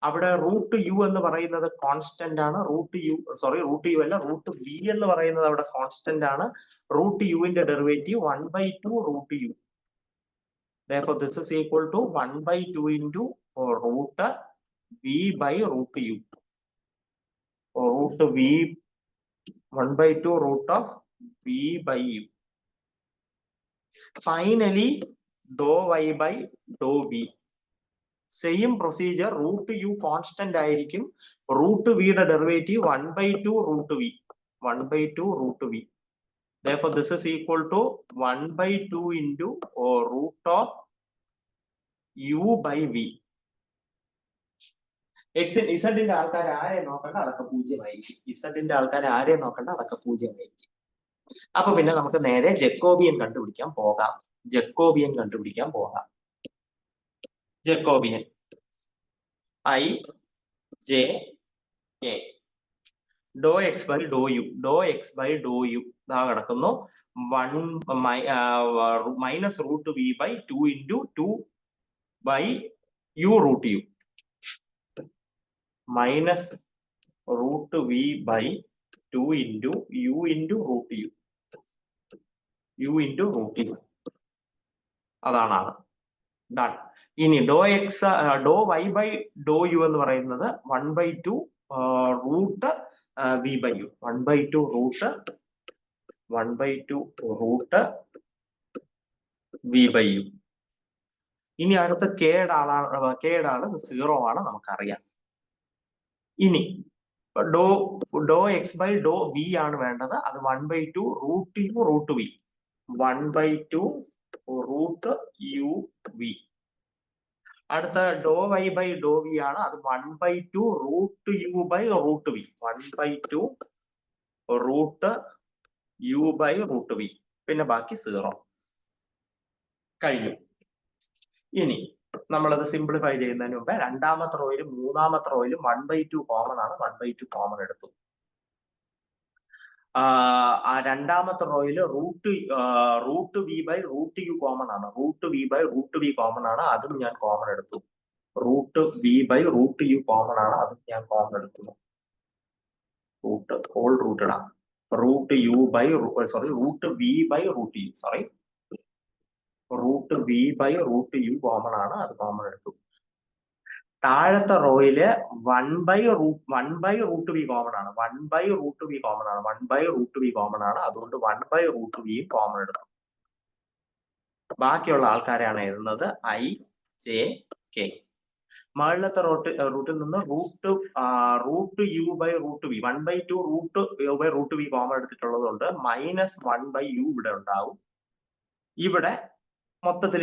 അവിടെ √u എന്ന് പറയുന്നത് കോൺസ്റ്റന്റ് ആണ്. √u അല്ല, √v എന്ന് പറയുന്നത് അവിടെ കോൺസ്റ്റന്റ് ആണ്. √u-ന്റെ derivative 1/2√u. Therefore this is equal to 1/2 into √v/√u. √v 1/2 √v/u. Finally ∂y/∂v. Same procedure. √u constant ആയിരിക്കും. √v-യുടെ derivative 1/2√v. 1/2√v. Therefore this is equal to 1/2 into √u/v. z-ന്റെ ആൾക്കാർ ആരെ നോക്കണ്ട, അതൊക്കെ 0 ആയിരിക്കും. z-ന്റെ ആൾക്കാർ ആരെ നോക്കണ്ട, അതൊക്കെ 0 ആയിരിക്കും. അപ്പൊ പിന്നെ നമുക്ക് നേരെ ജക്കോബിയൻ കണ്ടുപിടിക്കാൻ പോകാം. Jacobian i j k. ∂x/∂u. ഇതാ കിടക്കുന്നു. -√v/2 into 2/u√u. -√v/2 into u into √u. u into √u. അതാണ് ഡൺ. ഇനി ∂y/∂u എന്ന് പറയുന്നത് 1/2 √v/u. 1/2 √v/u. ഇനി അടുത്ത k-യുടെ ആള് 0 ആണ്, നമുക്കറിയാം. ഇനി ∂x/∂v ആണ് വേണ്ടത്. അത് 1/2 √u/v. 1/2 √u/v. അടുത്ത ∂y/∂v ആണ്. അത് 1/2 √u/√v. 1/2 √u/√v. പിന്നെ ബാക്കി 0. കഴിഞ്ഞു. ഇനി നമ്മളത് സിംപ്ലിഫൈ ചെയ്യുന്നതിന് മുമ്പ് രണ്ടാമത്തെ റോയിലും മൂന്നാമത്തെ റോയിലും 1/2 കോമൺ ആണ്. 1/2 കോമൺ എടുത്തു. ആ രണ്ടാമത്തെ റോയില് √v/√u കോമൺ ആണ്. √v/√v കോമൺ ആണ്. അതും ഞാൻ കോമൺ എടുത്തു. √v/√u കോമൺ ആണ്. അതും ഞാൻ കോമൺ എടുക്കുന്നു. ഹോൾ റൂട്ടഡ് ആണ്. √v/√u കോമൺ ആണ്. അത് കോമൺ എടുത്തു. താഴത്തെ റോയില് 1/√v കോമൺ ആണ്. 1/√v കോമൺ ആണ്. 1/√v കോമൺ ആണ്. അതുകൊണ്ട് 1/√v കോമൺ എടുത്തു. ബാക്കിയുള്ള ആൾക്കാരാണ് എഴുതുന്നത് i j k. മുകളിലത്തെ റൂട്ടിൽ നിന്ന് √u/√v 1/2 √u/√v കോമൺ എടുത്തിട്ടുള്ളത് കൊണ്ട് -1/u ഇവിടെ ഉണ്ടാവും. ഇവിടെ മൊത്തത്തിൽ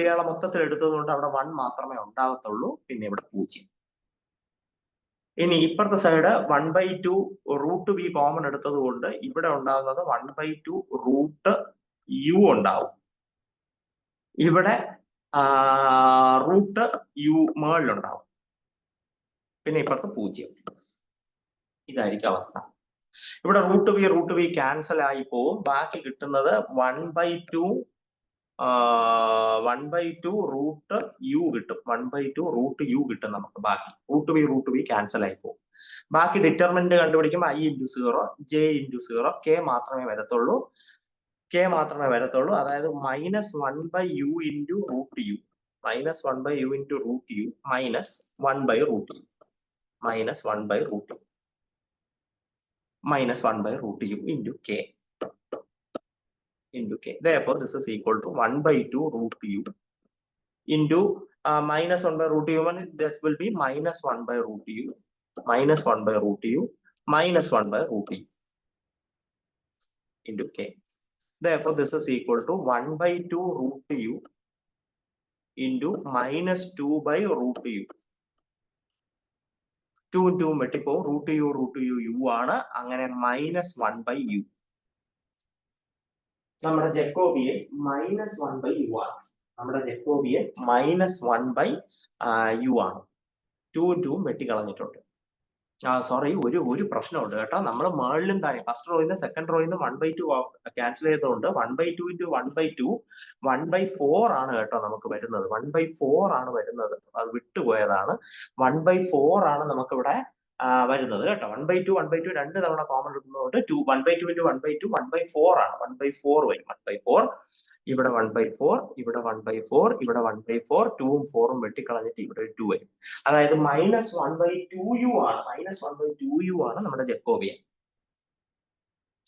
എടുത്തത് കൊണ്ട് അവിടെ 1 മാത്രമേ ഉണ്ടാകത്തുള്ളൂ. പിന്നെ ഇവിടെ 0. ഇനി ഇപ്പുറത്തെ സൈഡ് 1/2 √v കോമൺ എടുത്തത് കൊണ്ട് ഇവിടെ ഉണ്ടാകുന്നത് 1/2 √u ഉണ്ടാവും. ഇവിടെ √u മുകളിലുണ്ടാവും. പിന്നെ ഇപ്പുറത്ത് 0. ഇതായിരിക്കും അവസ്ഥ. ഇവിടെ റൂട്ട് ബി ക്യാൻസൽ ആയി പോവും. ബാക്കി കിട്ടുന്നത് 1/2 റൂട്ട് യു കിട്ടും. 1/2 റൂട്ട് യു കിട്ടും നമുക്ക്. ബാക്കി റൂട്ട് ബി ക്യാൻസൽ ആയി പോകും. ബാക്കി ഡിറ്റർമിനന്റ് കണ്ടുപിടിക്കുമ്പോൾ i × 0 j × 0 k മാത്രമേ വരത്തുള്ളൂ. അതായത് -1/u × root u -1/u × root u -1/√u into k. Therefore, this is equal to 1/2 root u into -1/√u, that will be -1/√u into k. Therefore, this is equal to 1/2 root u into -2/√u. 2 into വെട്ടിപ്പോ root u ആണ്. അങ്ങനെ -1/u. നമ്മുടെ Jacobian -1/u ആണ്. -1/u ആണ്. 2 വെട്ടിക്കളഞ്ഞിട്ടുണ്ട്. Sorry, ഒരു പ്രശ്നമുണ്ട് കേട്ടോ. നമ്മൾ മേളിലും താഴെ ഫസ്റ്റ് റോയിൽ നിന്ന് സെക്കൻഡ് റോയിൽ നിന്ന് 1/2 ക്യാൻസൽ ചെയ്തതുകൊണ്ട് 1/2 × 1/2 1/4 ആണ് കേട്ടോ നമുക്ക് വരുന്നത്. 1/4 ആണ് വരുന്നത്. അത് വിട്ടുപോയതാണ്. 1/4 ആണ് നമുക്ക് ഇവിടെ വരുന്നത് കേട്ടോ. 1/2 രണ്ട് തവണ കോമൺ എടുക്കുന്നതുകൊണ്ട് 1/2 × 1/2 1/4 ആണ്. 1/4 വരും. 1/4 ഇവിടെ 1/4 ഇവിടെ 1/4 ഇവിടെ 1/4 2ഉം 4ഉം വെട്ടിക്കളഞ്ഞിട്ട് ഇവിടെ 2 വരും. അതായത് -1/2u ആണ്. -1/2u ആണ് നമ്മുടെ ജക്കോബിയൻ.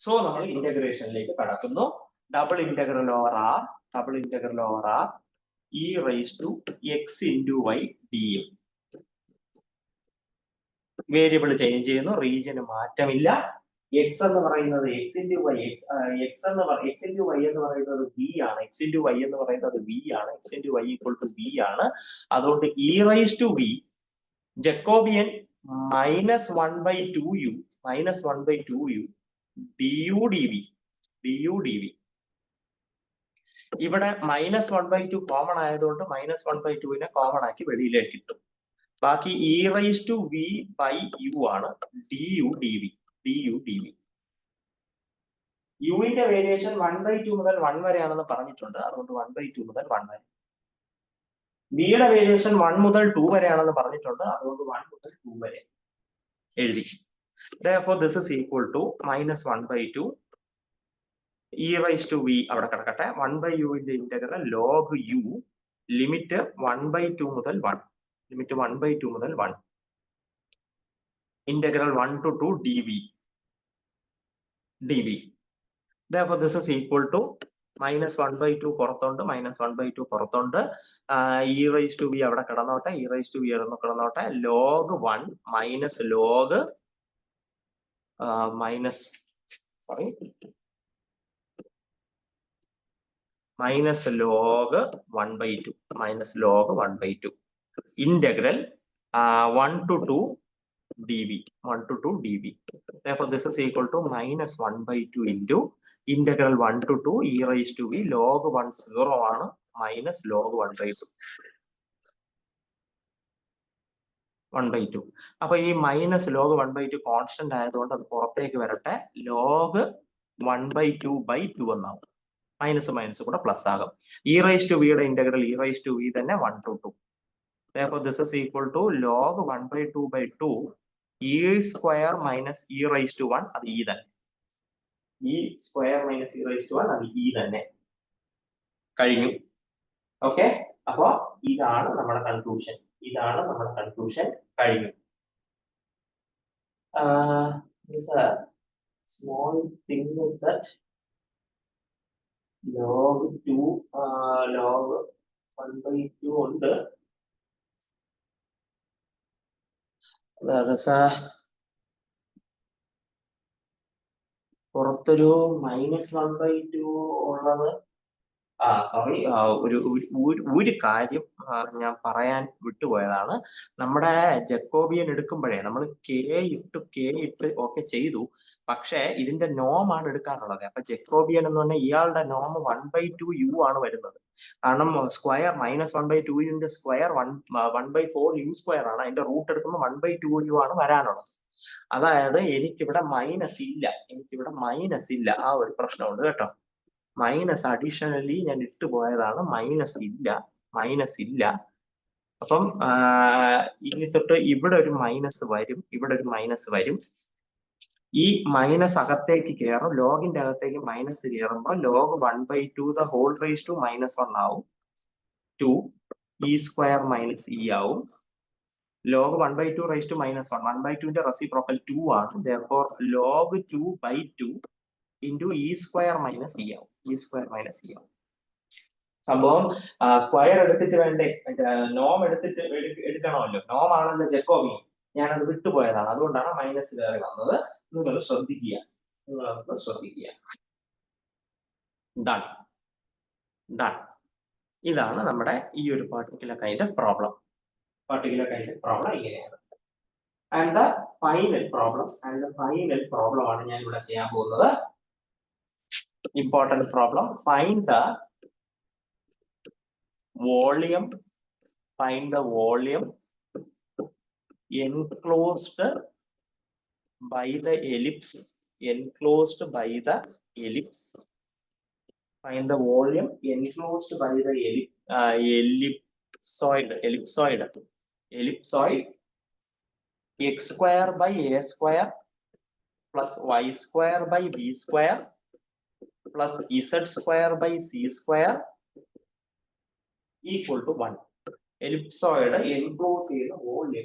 സോ നമ്മൾ ഇന്റഗ്രേഷനിലേക്ക് കടക്കുന്നു. Double integral over r e raised to x into y dm. Variable change ചെയ്യുന്നു. റീജിയന് മാറ്റമില്ല. x എന്ന് പറയുന്നത് x into y എന്ന് പറയുന്നത് v ആണ്. x into y എന്ന് പറയുന്നത് v ആണ്. x into y equal to v ആണ്. അതുകൊണ്ട് e raised to v Jacobian -1/2u du dv. ഇവിടെ -1/2 കോമൺ ആയതുകൊണ്ട് -1/2നെ കോമൺ ആക്കി വെളിയിലേക്ക് കിട്ടും. ബാക്കി e raised to v by u ആണ്. du dv. യുവിന്റെ വേരിയേഷൻ 1/2 മുതൽ 1 വരെയാണെന്ന് പറഞ്ഞിട്ടുണ്ട്. അതുകൊണ്ട് 1/2 മുതൽ 1 വരെ. വിയുടെ വേരിയേഷൻ 1 മുതൽ 2 വരെയാണെന്ന് പറഞ്ഞിട്ടുണ്ട്. അതുകൊണ്ട് 1 മുതൽ 2 വരെ എഴുതി. Therefore, this is equal to -1/2 e raised to v അവിടെ കിടക്കട്ടെ. 1/u ന്റെ ഇന്റഗ്രൽ log u ലിമിറ്റ് 1/2 മുതൽ 1 integral 1 to 2 dv. Therefore, this is equal to -1/2 പുറത്തുണ്ട്. -1/2 പുറത്തുണ്ട്. e raised to v അവിടെ കിടന്നോട്ടെ. log 1 log 1/2 integral 1 to 2 dv. Therefore, this is equal to -1/2 into integral 1 to 2 e raised to v log 1 0 ആണ് log 1/2. അപ്പൊ ഈ log 1/2 constant ആയതുകൊണ്ട് അത് പുറത്തേക്ക് വരട്ടെ. log 1/2/2 എന്നാവും. മൈനസ് കൂടെ പ്ലസ് ആകും. e raised to v യുടെ integral e raised to v തന്നെ 1 to 2. Therefore, this is equal to log 1/2/2 e square minus e raised to 1. അത് e തന്നെ. e square minus e raised to 1 അത് e തന്നെ. കഴിഞ്ഞു. Okay. അപ്പോ ഇതാണ് നമ്മുടെ കൺക്ലൂഷൻ. കഴിഞ്ഞു. Small thing is that log 2 log 1/2 ഉണ്ട്. പുറത്തൊരു -1/2 ഉള്ളത് സോറി, ഒരു കാര്യം ഞാൻ പറയാൻ വിട്ടുപോയതാണ്. നമ്മുടെ ജക്കോബിയൻ എടുക്കുമ്പോഴേ നമ്മൾ കെ ഇട്ട് ഒക്കെ ചെയ്തു. പക്ഷെ ഇതിന്റെ നോമാണ് എടുക്കാനുള്ളത്. അപ്പൊ ജക്കോബിയൻ എന്ന് പറഞ്ഞാൽ ഇയാളുടെ നോം 1/2u ആണ് വരുന്നത്. കാരണം സ്ക്വയർ -1/2u സ്ക്വയർ 1/4u² ആണ്. അതിന്റെ റൂട്ട് എടുക്കുമ്പോൾ 1/2u ആണ് വരാനുള്ളത്. അതായത് എനിക്കിവിടെ മൈനസ് ഇല്ല. ആ ഒരു പ്രശ്നമുണ്ട് കേട്ടോ. മൈനസ് അഡീഷണലി ഞാൻ ഇട്ടുപോയതാണ്. മൈനസ് ഇല്ല. അപ്പം ഇനി തൊട്ട് ഇവിടെ ഒരു മൈനസ് വരും. ഈ മൈനസ് അകത്തേക്ക് കയറും. ലോഗിന്റെ അകത്തേക്ക് മൈനസ് കയറുമ്പോൾ log 1/2 the whole raised to -1 ആവും. 2 e² - e ആവും. log 1/2 raised to -1. 1/2ന്റെ റെസിപ്രോക്കൽ 2 ആണ്. therefore log 2/2 into e² - e ആവും. e² - e ആവും. സംഭവം സ്ക്വയർ എടുത്തിട്ട് വേണ്ടേ, നോം എടുക്കണമല്ലോ. നോം ആണല്ലോ ജക്കോബിയൻ. ഞാനത് വിട്ടുപോയതാണ്. അതുകൊണ്ടാണ് മൈനസ് കയറി വന്നത്. നിങ്ങൾ ശ്രദ്ധിക്കുക. ഡൺ. ഇതാണ് നമ്മുടെ ഈ ഒരു പർട്ടിക്കുലർ കൈൻഡ് ഓഫ് പ്രോബ്ലം. ഇങ്ങനെയാണ്. ആൻഡ് ദ ഫൈനൽ പ്രോബ്ലം ആണ് ഞാൻ ഇവിടെ ചെയ്യാൻ പോകുന്നത്. Important problem. Find the volume enclosed by the ellipse. Find the volume enclosed by the ellipsoid x² by a² plus y² by b² plus z² by c² equal to 1. Ellipsoid enclose ചെയ്യുന്ന volume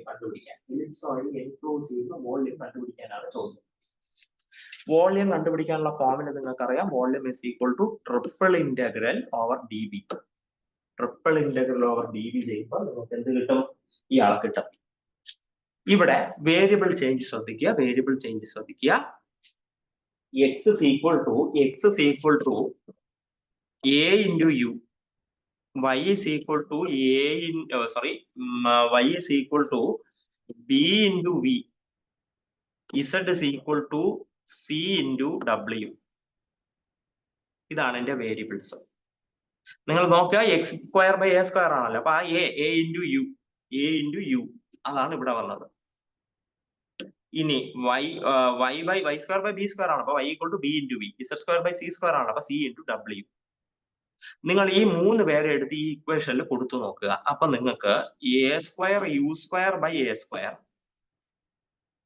കണ്ടുപിടിക്കാനാണ് ചോദ്യം. Volume കണ്ടുപിടിക്കാനുള്ള formula നിങ്ങൾക്കറിയാം. Volume is equal two triple integral over d B. ചെയ്യുമ്പോൾ നിങ്ങൾക്ക് എന്ത് കിട്ടും? ഇയാളെ കിട്ടും. ഇവിടെ വേരിയബിൾ ചേഞ്ച് ശ്രദ്ധിക്കുക. x is equal to a into u. y is equal to b into v. z is equal to c into w. ഇതാണ് എന്റെ വേരിയബിൾസ്. നിങ്ങൾ നോക്കുക, x² by a² ആണല്ലോ. അപ്പൊ ആ a into u അതാണ് ഇവിടെ വന്നത്. ഇനി y by y² by b² ആണ്. അപ്പൊ y equal to b into v. z² by c² ആണ്. അപ്പൊ c into w. നിങ്ങൾ ഈ 3 പേരെ എടുത്ത് ഈ ഇക്വേഷനിൽ കൊടുത്തു നോക്കുക. അപ്പൊ നിങ്ങൾക്ക് a² by a²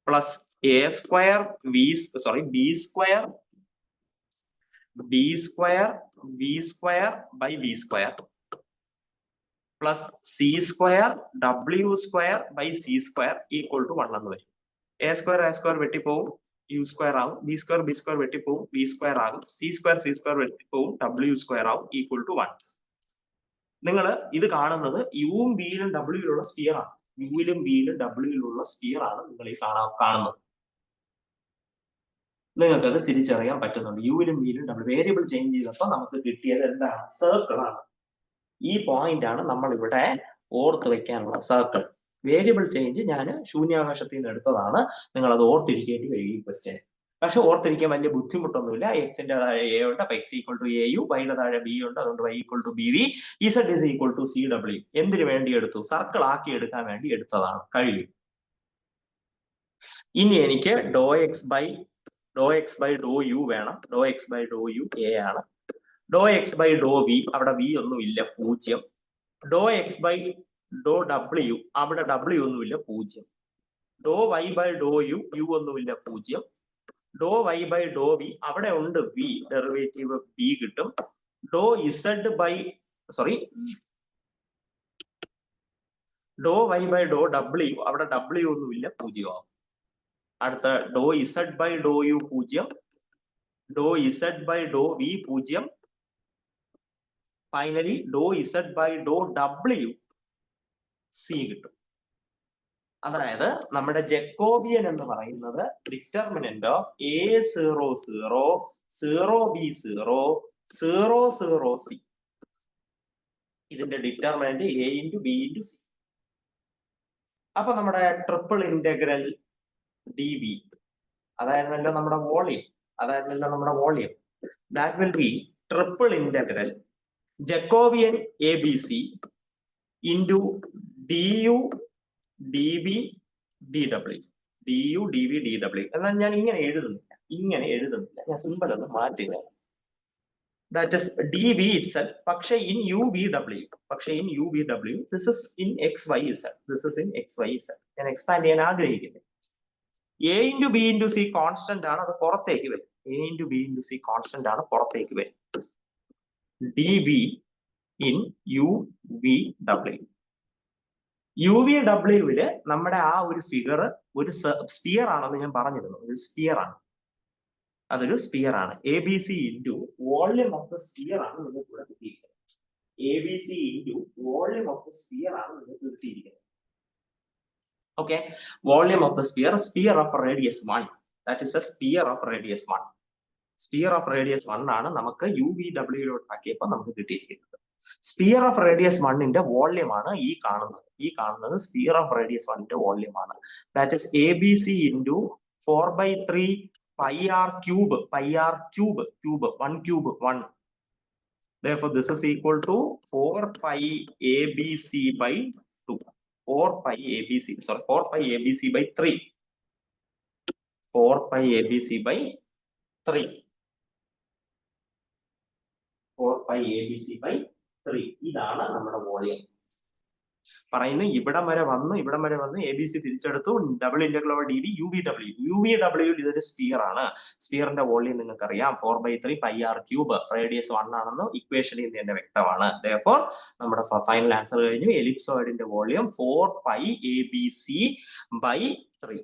plus b² by b² plus c² w² by c² equal to 1 എന്ന് വരും. a² വെട്ടിപ്പോവും, u² ആവും. b² വെട്ടിപ്പോവും, b² ആകും. c² വെട്ടിപ്പോവും, w² ആവും. Equal to 1. നിങ്ങൾ ഇത് കാണുന്നത് യുവും ബിയിലും ഡബ്ല്യൂയിലുള്ള സ്ഫിയർ ആണ്. നിങ്ങൾ ഈ കാണുന്നത്. നിങ്ങൾക്കത് തിരിച്ചറിയാൻ പറ്റുന്നുണ്ട്. യുവിലും ബിയിലും വേരിയബിൾ ചേഞ്ച് ചെയ്തപ്പോൾ നമുക്ക് കിട്ടിയത് എന്താണ്? സർക്കിൾ ആണ്. ഈ പോയിന്റ് ആണ് നമ്മൾ ഇവിടെ ഓർത്ത് വെക്കാനുള്ള സർക്കിൾ. വേരിയബിൾ ചേഞ്ച് ഞാൻ ശൂന്യാകാശത്തിൽ നിന്ന് എടുത്തതാണ്. നിങ്ങൾ അത് ഓർത്തിരിക്കേണ്ടി വരും ഈ ക്വസ്റ്റ്യൻ. പക്ഷെ ഓർത്തിരിക്കാൻ വലിയ ബുദ്ധിമുട്ടൊന്നുമില്ല. എക്സിന്റെ താഴെ എ ഉണ്ട്, അപ്പൊ x equal to a u. വൈയുടെ താഴെ ബി ഉണ്ട്, അതുകൊണ്ട് y equal to b v. Zed is equal to c ഡബ്ല്യു. എന്തിനു വേണ്ടി എടുത്തു? സർക്കിൾ ആക്കി എടുക്കാൻ വേണ്ടി എടുത്തതാണ്. കഴിയും. ഇനി എനിക്ക് ഡോ എക്സ് ബൈ ഡോ യു വേണം. ഡോ x by Dr u a ആണ്. ഡോ എക്സ് ബൈ ഡോ വി, അവിടെ വി ഒന്നുമില്ല, 0. ഡോ എക്സ് ബൈ ഡോ ഡബ്ല്യു, അവിടെ ഡബ്ല്യു ഒന്നുമില്ല, 0. ഡോ y by Dr u, u ഒന്നുമില്ല, 0. ഡോ വൈ ബൈ ഡോ വി, അവിടെ ഉണ്ട് വി, ഡെറിവേറ്റീവ് ബി കിട്ടും. ഡോ വൈ ബൈ ഡോ ഡബ്ല്യു, അവിടെ ഡബ്ല്യു ഒന്നുമില്ല, 0 ആവും. അടുത്ത ഡോ ഇസഡ് ബൈ ഡോ യു 0. ഡോ Z by Dr v 0. Finally ഡോ ഇസഡ് ബൈ ഡോ ഡബ്ല്യു സി കിട്ടും. അതായത് നമ്മുടെ ജക്കോബിയൻ എന്ന് പറയുന്നത് determinant of A00, 0B0, 0C. ഇതിന്റെ determinant a into b into c. അപ്പൊ നമ്മുടെ ട്രിപ്പിൾ ഇന്റഗ്രൽ ഡി ബി അതായിരുന്നല്ലോ നമ്മുടെ volume. That will be triple integral Jacobian a b c into d u d b d ഡബ്ല്യു എന്നാൽ ഞാൻ ഇങ്ങനെ എഴുതുന്നില്ല, ഞാൻ സിമ്പിൾ ഒന്ന് മാറ്റുക. That is dv itself, പക്ഷേ in UVW, this is in XYZ. ഞാൻ എക്സ്പാൻഡ് ചെയ്യാൻ ആഗ്രഹിക്കുന്നത്. A into B into C constant ആണ്, അത് പുറത്തേക്ക് വരും. dv in UVW. UVW-ല് നമ്മുടെ ആ ഒരു ഫിഗർ ഒരു സ്പിയർ ആണെന്ന് ഞാൻ പറഞ്ഞിരുന്നു. അതൊരു സ്പിയർ ആണ്. ABC into volume of the sphere ആണ് നിങ്ങൾക്ക് ഇവിടെ കിട്ടിയിരിക്കുന്നത്. ABC into volume of the sphere ആണ് നിങ്ങൾക്ക് കിട്ടിയിരിക്കുന്നത്. Okay, volume of the sphere of radius 1, that is a sphere of radius 1 ആണ് നമുക്ക് UVW ആക്കിയപ്പോൾ നമുക്ക് കിട്ടിയിരിക്കുന്നത്. സ്പിയർ ഓഫ് റേഡിയസ് 1ന്റെ വോളിയം ആണ് ഈ കാണുന്നത് സ്പിയർ ഓഫ് റേഡിയസ് 1ന്റെ വോളിയം ആണ്. That is ABC into 4/3 pi r cube, 1. Therefore, this is equal to 4 pi ABC by 2. 4 pi ABC by 3. 4 pi ABC by 3. 4 pi ABC by 3. ഇതാണ് നമ്മുടെ volume. പറയുന്നു ഇവിടം വരെ വന്ന് എ ബി സി തിരിച്ചെടുത്തു. Double integral over d b യുവിഡബ്ല്യു ഇതൊരു sphere ആണ്. സ്പിയറിന്റെ വോളിയം നിങ്ങൾക്ക് അറിയാം 4/3 pi r cube, റേഡിയസ് 1 ആണെന്ന് ഇക്വേഷനിൽ നിന്ന് തന്നെ വ്യക്തമാണ്. Therefore, നമ്മുടെ ഫൈനൽ ആൻസർ കഴിഞ്ഞു. എലിപ്സോയിഡിന്റെ വോളിയം 4 pi ABC by 3.